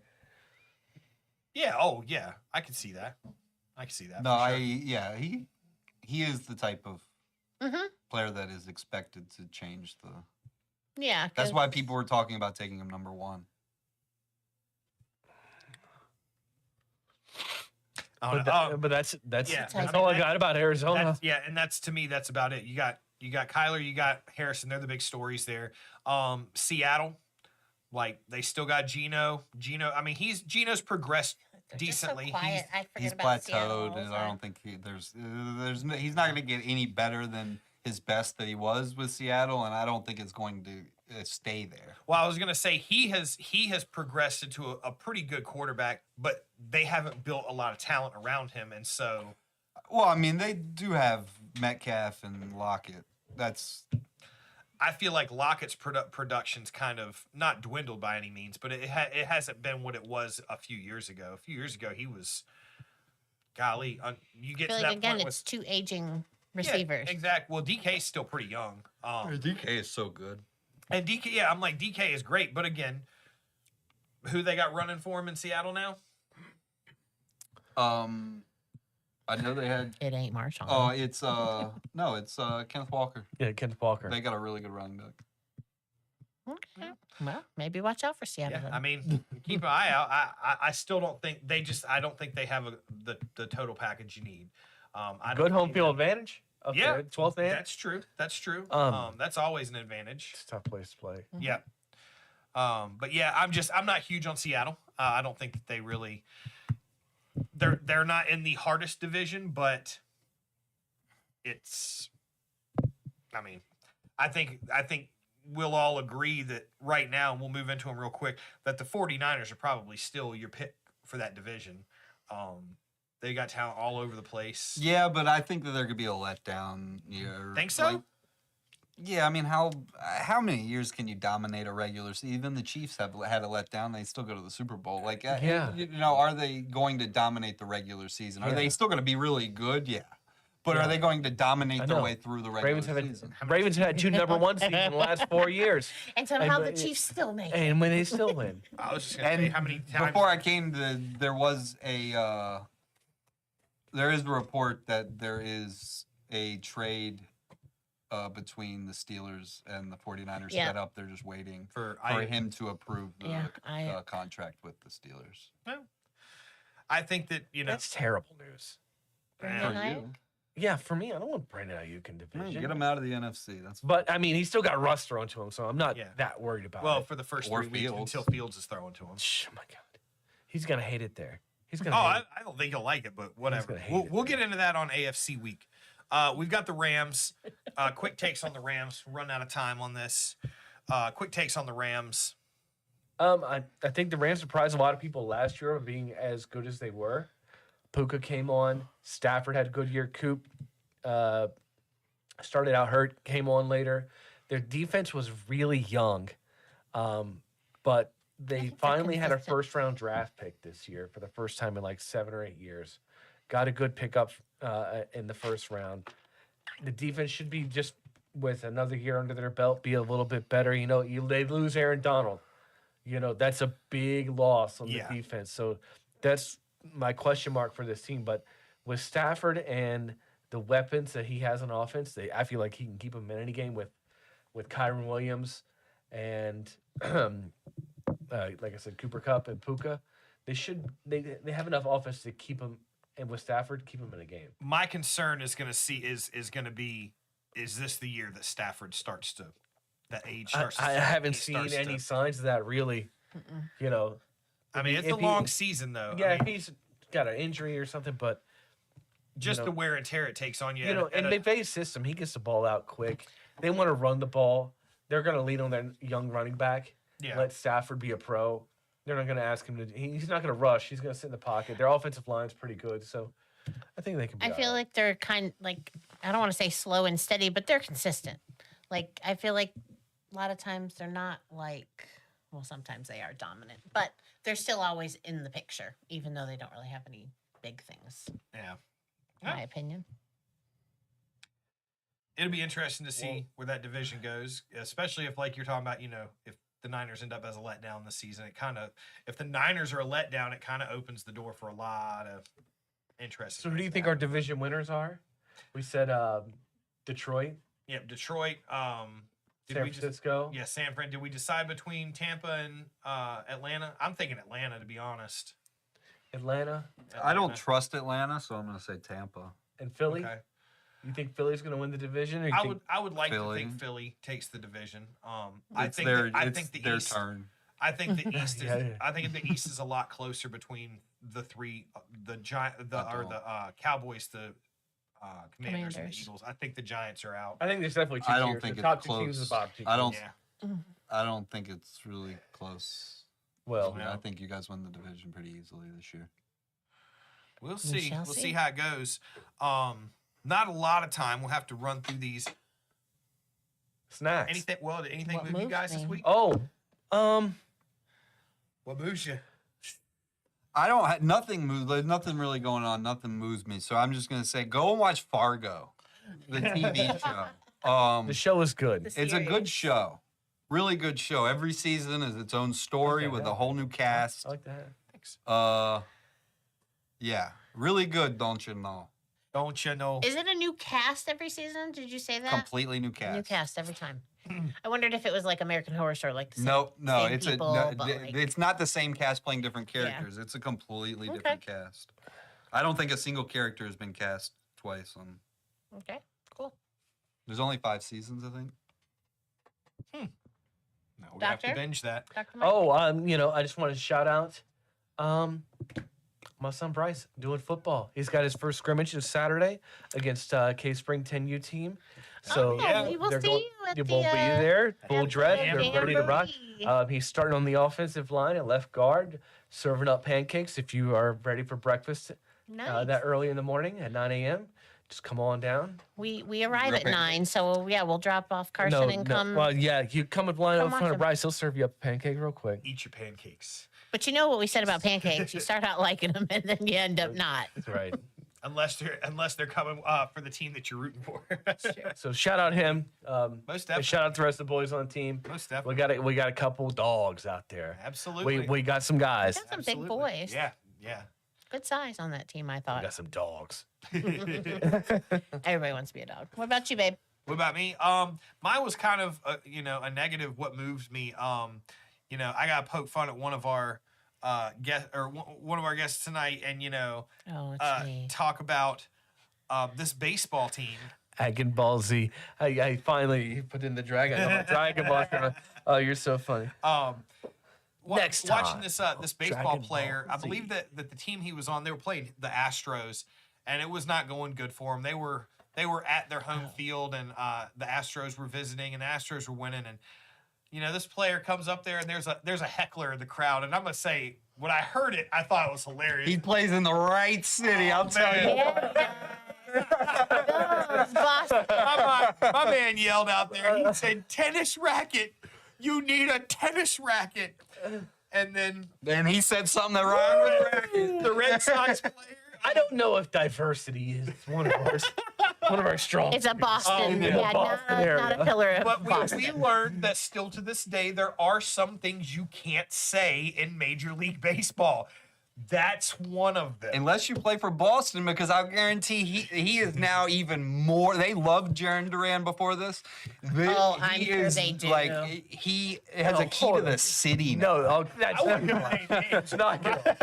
yeah, oh yeah, I can see that. I can see that. No, for sure. he is the type of Mhm. player that is expected to change the. Yeah. That's 'cause why people were talking about taking him number one. Oh, But, no, oh, but that's Yeah, that's I all mean, I got about Arizona. and that's to me, that's about it. You got Kyler, you got Harrison. They're the big stories there. Seattle, like they still got Geno. I mean, Geno's progressed they're just so decently. quiet. I forget He's about Seattle all plateaued, the and I time. don't think he's not going to get any better than his best that he was with Seattle, and I don't think it's going to stay there. Well, I was gonna say he has progressed into a pretty good quarterback, but they haven't built a lot of talent around him, and so Well, I mean, they do have Metcalf and Lockett. That's I feel like Lockett's production's kind of not dwindled by any means, but it hasn't been what it was a few years ago. A few years ago, he was, golly, you I get feel to like that again, point it's two aging with receivers. Yeah, exactly. Well, DK's still pretty young. DK is so good. And DK, yeah, I'm like DK is great, but again, who they got running for him in Seattle now? I know they had. It ain't Marshall. Oh, it's no, it's Kenneth Walker. Yeah, Kent Walker. They got a really good running back. Okay. Well, maybe watch out for Seattle. Yeah, then. I mean, keep an eye out. I still don't think I don't think they have the total package you need. I Good don't home see field that. advantage. Up Yeah, there, 12th man. That's true. That's true. Um, That's always an advantage. It's a tough place to play. Yeah. But yeah, I'm not huge on Seattle. I don't think that they really. They're not in the hardest division, but it's. I mean, I think we'll all agree that right now, and we'll move into them real quick, that the 49ers are probably still your pick for that division. They got talent all over the place. Yeah, but I think that there could be a letdown year. Think so? Like, yeah, I mean, how many years can you dominate a regular season? Even the Chiefs have had a letdown; they still go to the Super Bowl. Like, Yeah. you know, are they going to dominate the regular season? Are they still going to be really good? Yeah, but are they going to dominate their know. way through the regular season? Ravens have had 2 number 1 seasons in the last 4 years, And somehow the and- Chiefs still make it. and when they still win. I was just gonna say And how many times. before I came to, there was a, there is a report that there is a trade between the Steelers and the 49ers Yeah. set up. They're just waiting For for him to approve the Yeah, contract with the Steelers. I think that That's terrible news. Brandon For Ayuk? you. Yeah, for me, I don't want Brandon Ayuk in division. Get him out of the NFC. That's But I mean, he's still got rust thrown to him, so I'm not Yeah. that worried about well it. for the first Or 3 weeks Fields. until Fields is thrown to him. Oh my god, he's gonna hate it there. He's Oh, gonna. hate I don't think he'll like it, but whatever. gonna hate We'll, it, we'll get into that on AFC week. We've got the Rams. Quick takes on the Rams. We're running out of time on this. Quick takes on the Rams. I think the Rams surprised a lot of people last year of being as good as they were. Puka came on. Stafford had a good year. Coop started out hurt, came on later. Their defense was really young, but they think they're finally had a consistent. first-round draft pick this year for the first time in like 7 or 8 years. Got a good pickup in the first round. The defense should be just with another year under their belt, be a little bit better. You know, they lose Aaron Donald. You know, that's a big loss on Yeah. the defense. So that's my question mark for this team. But with Stafford and the weapons that he has on offense, I feel like he can keep them in any game with Kyron Williams and like I said, Cooper Kupp and Puka. They have enough offense to keep them, and with Stafford, keep them in a game. My concern is going to be is this the year that Stafford starts to that age starts? I to haven't he seen starts any to- signs of that really. You know, I mean, it's a if he- long season though. Yeah, I mean, if he's got an injury or something, but just know- the wear and tear it takes on you. you know, and in McVay's system, he gets the ball out quick. They want to run the ball. They're going to lean on their young running back. Yeah. Let Stafford be a pro. They're not going to ask him to. He's not going to rush. He's going to sit in the pocket. Their offensive line's pretty good, so I think they can. Be I feel all right. like they're I don't want to say slow and steady, but they're consistent. Like I feel like a lot of times they're not like, well, sometimes they are dominant, but they're still always in the picture, even though they don't really have any big things, yeah. in my opinion. It'll be interesting to see Well- where that division goes, especially if, like you're talking about, you know, if the Niners end up as a letdown this season. It kind of, if the Niners are a letdown, it kind of opens the door for a lot of interesting. So, who do you things think to our happen. division winners are? We said Detroit, Yep, Detroit. Did San we just? Francisco. Yeah, San Fran. Did we decide between Tampa and Atlanta? I'm thinking Atlanta, to be honest. Atlanta, I don't Atlanta. trust Atlanta, so I'm going to say Tampa. and Philly. Okay. You think Philly's going to win the division? Or you think, I would like to Philly. think Philly takes the division. It's their East. turn. I think the East is. Yeah, yeah. I think the East is a lot closer between the three, the Giant, the Cowboys, the Commanders, and the Commanders. Eagles. I think the Giants are out. I think there's definitely two I don't tiers. think the it's top two close. teams is bottom two. I don't- teams. Yeah, I don't think it's really close. Well, Yeah. I think you guys win the division pretty easily this year. we'll see. shall We'll see see. how it goes. Not a lot of time. We'll have to run through these. snacks. Anything? Well, did anything What move you moves guys this me? week? Oh, What moves you? I don't. Nothing moves. There's nothing really going on. Nothing moves me. So I'm just gonna say, go and watch Fargo, the TV show. the show is good. The It's a good series. show. Really good show. Every season is its own story Okay, with yeah. a whole new cast. I like that. Thanks. Yeah, really good. Don't you know? Don't you know? Is it a new cast every season? Did you say that? Completely new cast. New cast every time. I wondered if it was like American Horror Story, like the same, No, same it's people, but like, it's not the same cast playing different characters. It's a completely Okay. different cast. I don't think a single character has been cast twice. okay, cool. There's only 5 seasons, I think. No, we have to Doctor? binge that. Dr. Mike? Oh, I just want to shout out, my son Bryce doing football. He's got his first scrimmage this Saturday against K Spring 10U team. So Oh, yeah, we will they're see going- you at they the, will be there, full dress. Jamboree. They're ready to rock. Jamboree. He's starting on the offensive line at left guard, serving up pancakes. If you are ready for breakfast Nice. that early in the morning at 9 a.m., just come on down. We arrive at Real 9, so yeah, we'll drop off Carson and come. Well, yeah, you come and line up come in watch front of him. Bryce. He'll serve you up a pancake real quick. Eat your pancakes. But you know what we said about pancakes? You start out liking them, and then you end up not. That's right. Unless they're coming for the team that you're rooting for. So shout out him. Most And definitely. shout out the rest of the boys on the team. Most We definitely. got a couple dogs out there. Absolutely. We got some guys. Got some Absolutely. big boys. Yeah. Yeah. Good size on that team, I We thought. got some dogs. Everybody wants to be a dog. What about you, babe? What about me? Mine was kind of a negative. What moves me? I got to poke fun at one of our one of our guests tonight, and Oh, it's me. talk about this baseball team. Dragon Ball Z. I finally put in the Dragon Ball. Oh, you're so funny. Next Watching time, this baseball Dragon player, Ball I believe Z. that the team he was on, they were playing the Astros, and it was not going good for them. They were at their home field, and the Astros were visiting, and the Astros were winning. And this player comes up there, and there's a heckler in the crowd, and I'm gonna say, when I heard it, I thought it was hilarious. He plays in the right city. I'll tell you. Yeah. Boston. my man yelled out there. He said, "Tennis racket. You need a tennis racket." and then And he said something that rhymed with bracket. the Red Sox player. I don't know if diversity is one of ours. One of our strong. It's a Boston. yeah, Yeah, Boston not area. a pillar of But Boston. we learned that still to this day, there are some things you can't say in Major League Baseball. That's one of them. Unless you play for Boston, because I guarantee he is now even more. They loved Jaron Duran before this. Oh, I'm He sure is, they do. Like he has Oh, a key hold to the on. city. Now. No, that's I not wouldn't name names. It's not good.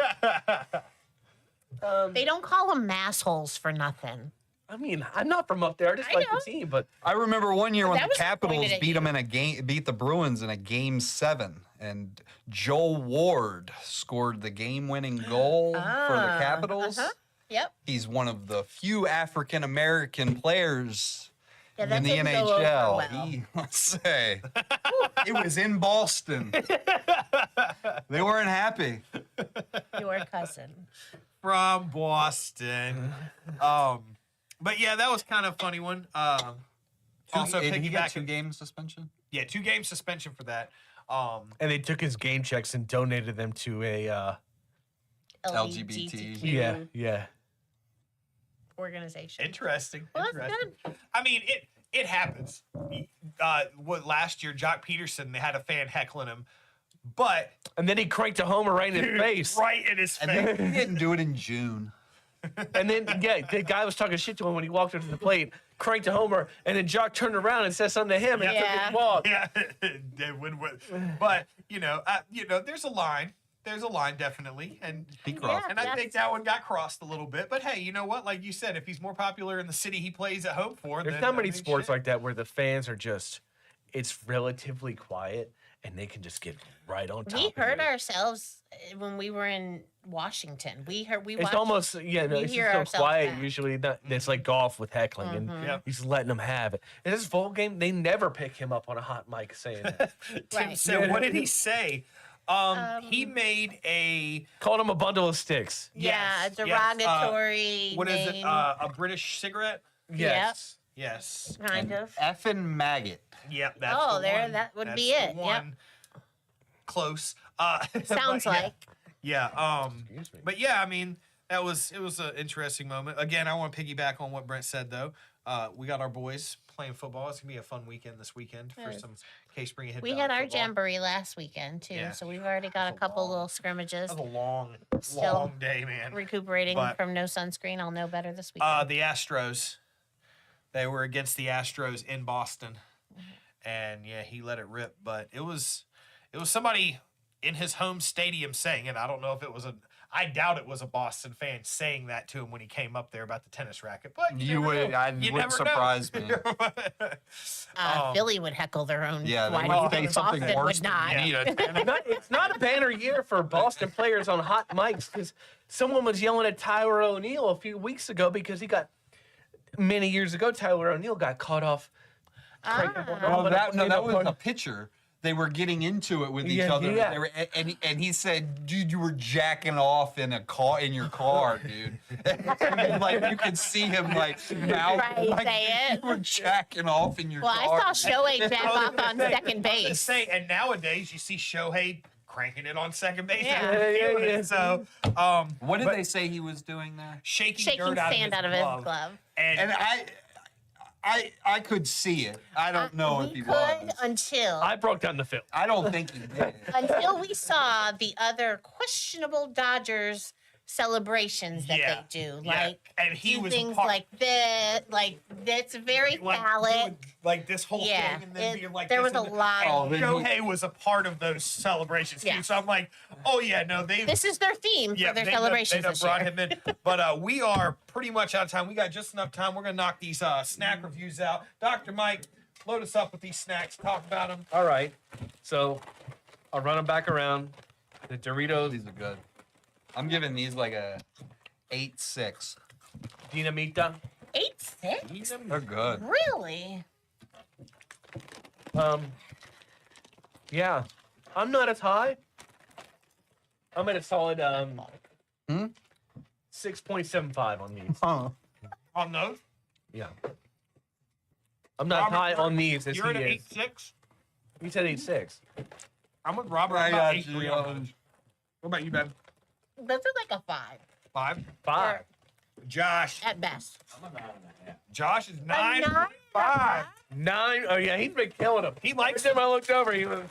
They don't call them massholes for nothing. I mean, I'm not from up there. I just I like know. the team, but I remember one year when That the was Capitals pointed at beat you. them in a game, beat the Bruins in a game 7, and Joel Ward scored the game-winning goal for the Capitals. Yep. He's one of the few African American players Yeah, that in the didn't go over NHL. well. Let's say it was in Boston. They weren't happy. Your cousin. From Boston. But yeah, that was kind of a funny one. Also, Did he get piggyback. 2-game suspension? Yeah, 2-game suspension for that. and they took his game checks and donated them to a LGBT. yeah. Organization. Interesting. Well, that's interesting. good. I mean, it happens. What last year, Jock Peterson, they had a fan heckling him, but And then he cranked a homer right in his face. right in his And face. then he didn't do it in June. And then the guy was talking shit to him when he walked up to the plate, cranked a homer, and then Jock turned around and said something to him and took Yeah. his walk. Yeah, but there's a line. There's a line definitely, and He crossed. and I think that one got crossed a little bit. But hey, you know what? Like you said, if he's more popular in the city he plays at home for, There's then, not I many mean, sports shit. like that where the fans are just, it's relatively quiet and they can just get right on top We of heard you. ourselves when we were in Washington. We It's watched. almost, yeah, no, we it's hear just so ourselves quiet. back. Usually, not, it's like golf with heckling, and Yep. he's letting them have it. In this Vol game, they never pick him up on a hot mic saying that. Tim Right. said, what did he say? He made a Called him a bundle of sticks. Yeah, yes, a yes, derogatory what is it? name. A British cigarette? Yes. Yes. Kind of. Effing maggot. Yep. That's Oh, the there, one. that would That's be the it, yep. one. Close. Sounds but yeah. like. Yeah. Excuse me. But yeah, I mean, it was an interesting moment. Again, I want to piggyback on what Brent said though. We got our boys playing football. It's gonna be a fun weekend this weekend for Yes. some Case Spring Hit We Valley had our football. jamboree last weekend too, Yeah. so we've already got a couple little scrimmages. That was a long, Still long day, man. Recuperating But- from no sunscreen, I'll know better this weekend. The Astros. They were against the Astros in Boston, and yeah, he let it rip. But it was somebody in his home stadium saying it. I don't know if it was I doubt it was a Boston fan saying that to him when he came up there about the tennis racket. But You would, never know. I You would never surprise know. me. Philly would heckle their own. Yeah, they why would do you say think something Boston worse would than not. Yeah. It's not a banner year for Boston players on hot mics because someone was yelling at Tyler O'Neill a few weeks ago because many years ago, Tyler O'Neill got caught off. Well, that was a pitcher. They were getting into it with each Yeah, other. yeah. They were, and he said, "Dude, you were jacking off in your car, dude." And, like you could see him like mouth, Right, like, say it. You were jacking off in your Well, car. I saw Shohei jack off on second To base. say, and nowadays you see Shohei cranking it on second base. Yeah. and feeling Yeah, yeah. it. So, What did they say he was doing there? shaking Shaking dirt sand out of his glove. And, And I could see it. I don't know if We he could was. until I broke down the film. I don't think he did. until we saw the other questionable Dodgers celebrations that Yeah, they do, yeah. like And he do was things part- like this, like that's very like, phallic. doing, like this whole Yeah, thing, and then it- being like there this, was and a lot Oh, of. then Shohei was a part of those celebrations too. Yeah. So I'm like, oh yeah, no, they This is their theme yeah, for their they done- celebrations they done this brought year. him in. But we are pretty much out of time. We got just enough time. We're gonna knock these snack reviews out. Dr. Mike, load us up with these snacks. Talk about them. All right. So I'll run them back around. The Doritos These are good. I'm giving these like a 8-6. Dinamita. 8-6? They're good. Really? Yeah. I'm not as high. I'm at a solid 6.75 on these. Huh. On those, Yeah. I'm not Robert, high on these as you're at he an is. 8.6. He said 8.6. I'm with Robert. I about got you 8.3 on those. What about you, Ben? Those are like a 5 5? 5. Josh. at best. Josh is 9. 9.5. 9. Oh yeah, he's been killing him. He likes Every time I looked over, he was.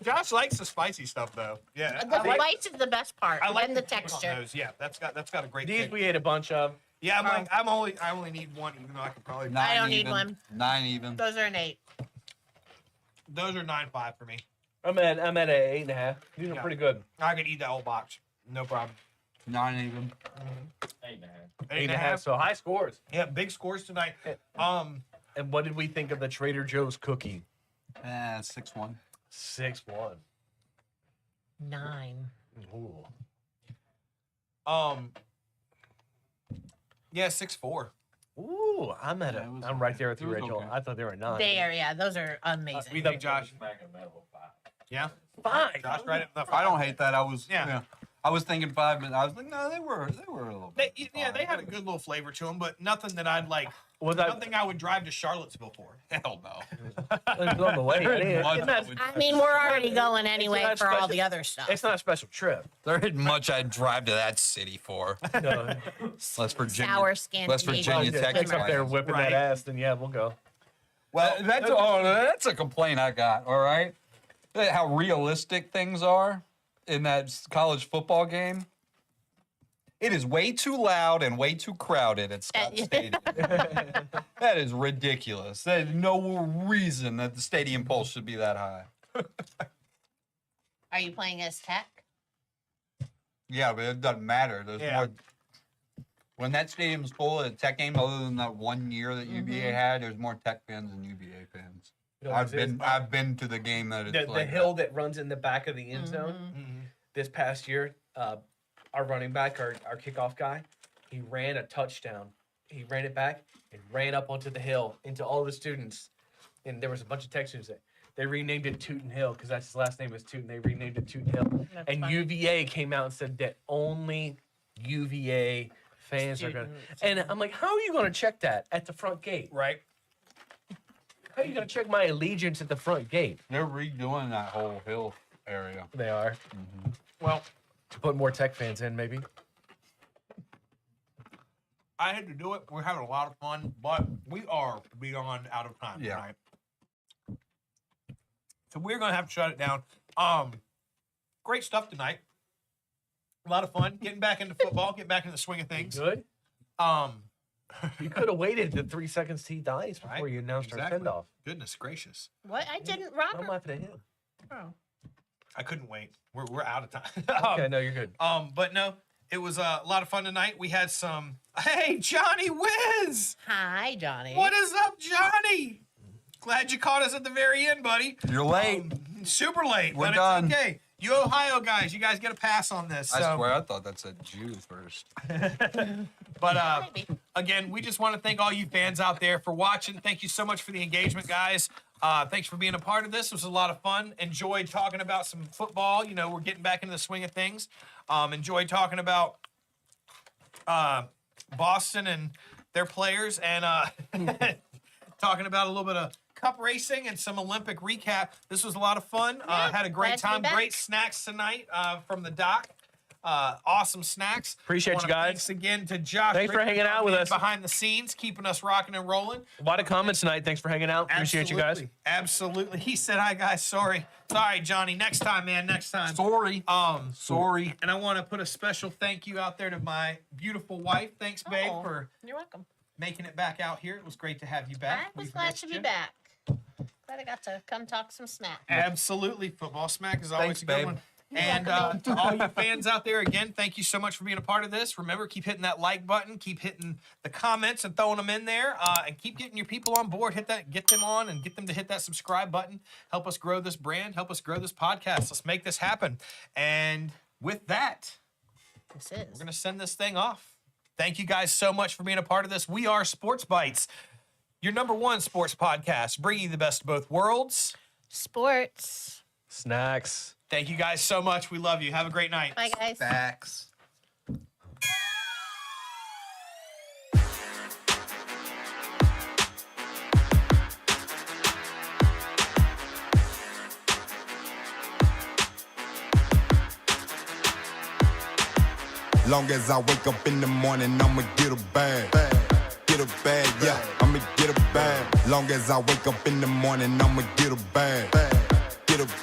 Josh likes the spicy stuff though. Yeah. The spice is the best part, I like and the kick on texture. those. Yeah, that's got a great These kick. we ate a bunch of. Yeah, I only need one, even though I could probably. I don't need even. one. 9 even. Those are an 8. Those are 9.5 for me. I'm at an 8.5. These are Yeah. pretty good. I could eat that whole box, no problem. 9 even. 8.5. So high scores. Yeah, big scores tonight. And what did we think of the Trader Joe's cookie? 6-1. 6-1. 9. Ooh. Yeah, 6.4. Ooh, I'm right there with it you, was Rachel. okay. I thought they were 9. They are, yeah, those are amazing. What do you think, Josh? Yeah, 5. Josh, right at the I don't hate that. I was Yeah. I was thinking 5 minutes. I was like, no, they were a little bit. They had a good little flavor to them, but nothing that I'd like. Was I Nothing I would drive to Charlottesville for. Hell no. was on the way? Much I would- I mean, we're already going anyway not for all special- the other stuff. It's not a special trip. There ain't much I'd drive to that city for. No. West Virginia. Sour West Scandinavian. Virginia Tech. Takes up there plans. whipping Right. that ass, then yeah, we'll go. Well, that's a complaint I got. All right, how realistic things are in that college football game. It is way too loud and way too crowded at Scott Stadium. That is ridiculous. There's no reason that the stadium pulse should be that high. Are you playing as Tech? Yeah, but it doesn't matter. There's Yeah. more. When that stadium's full at a Tech game, other than that one year that UVA had, there's more Tech fans than UVA fans. You know, I've been to the game that it's the like hill that runs in the back of the end zone. Mm-hmm. This past year, our running back, our kickoff guy, he ran a touchdown. He ran it back and ran up onto the hill into all the students. And there was a bunch of Tech students that they renamed it Tootin' Hill because that's his last name is Tootin'. They renamed it Tootin' Hill. That's And funny. UVA came out and said that only UVA fans are going to. And I'm like, how are you going to check that at the front gate? Right. How are you going to check my allegiance at the front gate? they're redoing that whole hill area. They are. Well, To put more Tech fans in, maybe. I had to do it. We're having a lot of fun, but we are beyond out of time Yeah. tonight. So we're gonna have to shut it down. Great stuff tonight. A lot of fun. Getting back into football, getting back into the swing of things. Good. Um, You could have waited the 3 seconds he dies before Right, you announced our exactly. send-off. Goodness gracious. What? I didn't, I'm Robert. laughing at him. Oh. I couldn't wait. We're out of time. Okay, no, you're good. But no, it was a lot of fun tonight. We had some. Hey, Johnny Wiz! Hi, Johnny. What is up, Johnny? Glad you caught us at the very end, buddy. You're late. Super late. We're but done. It's okay. You Ohio guys, you guys get a pass on this. I So, swear, I thought that said Jew first. but Maybe. again, we just want to thank all you fans out there for watching. Thank you so much for the engagement, guys. Thanks for being a part of this. It was a lot of fun. Enjoyed talking about some football. You know, we're getting back into the swing of things. Enjoyed talking about Boston and their players and talking about a little bit of cup racing and some Olympic recap. This was a lot of fun. Yeah, Had a great glad to be time. back. Great snacks tonight from the dock. Awesome snacks. Appreciate Wanna you guys. Thanks again to Josh. Thanks for Richter hanging out with us. behind the scenes, keeping us rocking and rolling. A lot of comments tonight. Thanks for hanging out. Appreciate you guys. Absolutely. He said, "Hi guys, sorry, Johnny. Next time, man. Next time." Sorry. Sorry. And I want to put a special thank you out there to my beautiful wife. Thanks, babe, Oh, for You're welcome. making it back out here. It was great to have you back. I was We've glad missed to be you. back. Glad I got to come talk some smack. Absolutely. Football Smack is always Thanks, a good babe. one. And to all you fans out there, again, thank you so much for being a part of this. Remember, keep hitting that like button, keep hitting the comments and throwing them in there, and keep getting your people on board. Get them on, and get them to hit that subscribe button. Help us grow this brand. Help us grow this podcast. Let's make this happen. And with that, This we're is. gonna send this thing off. Thank you guys so much for being a part of this. We are Sports Bites, your #1 sports podcast, bringing you the best of both worlds. Sports. Snacks. Thank you guys so much. We love you. Have a great night. Bye, guys. Facts. Long as I wake up in the morning, I'ma get a bag. Get a bag, yeah, I'ma get a bag. Long as I wake up in the morning, I'ma get a bag. Get a bag.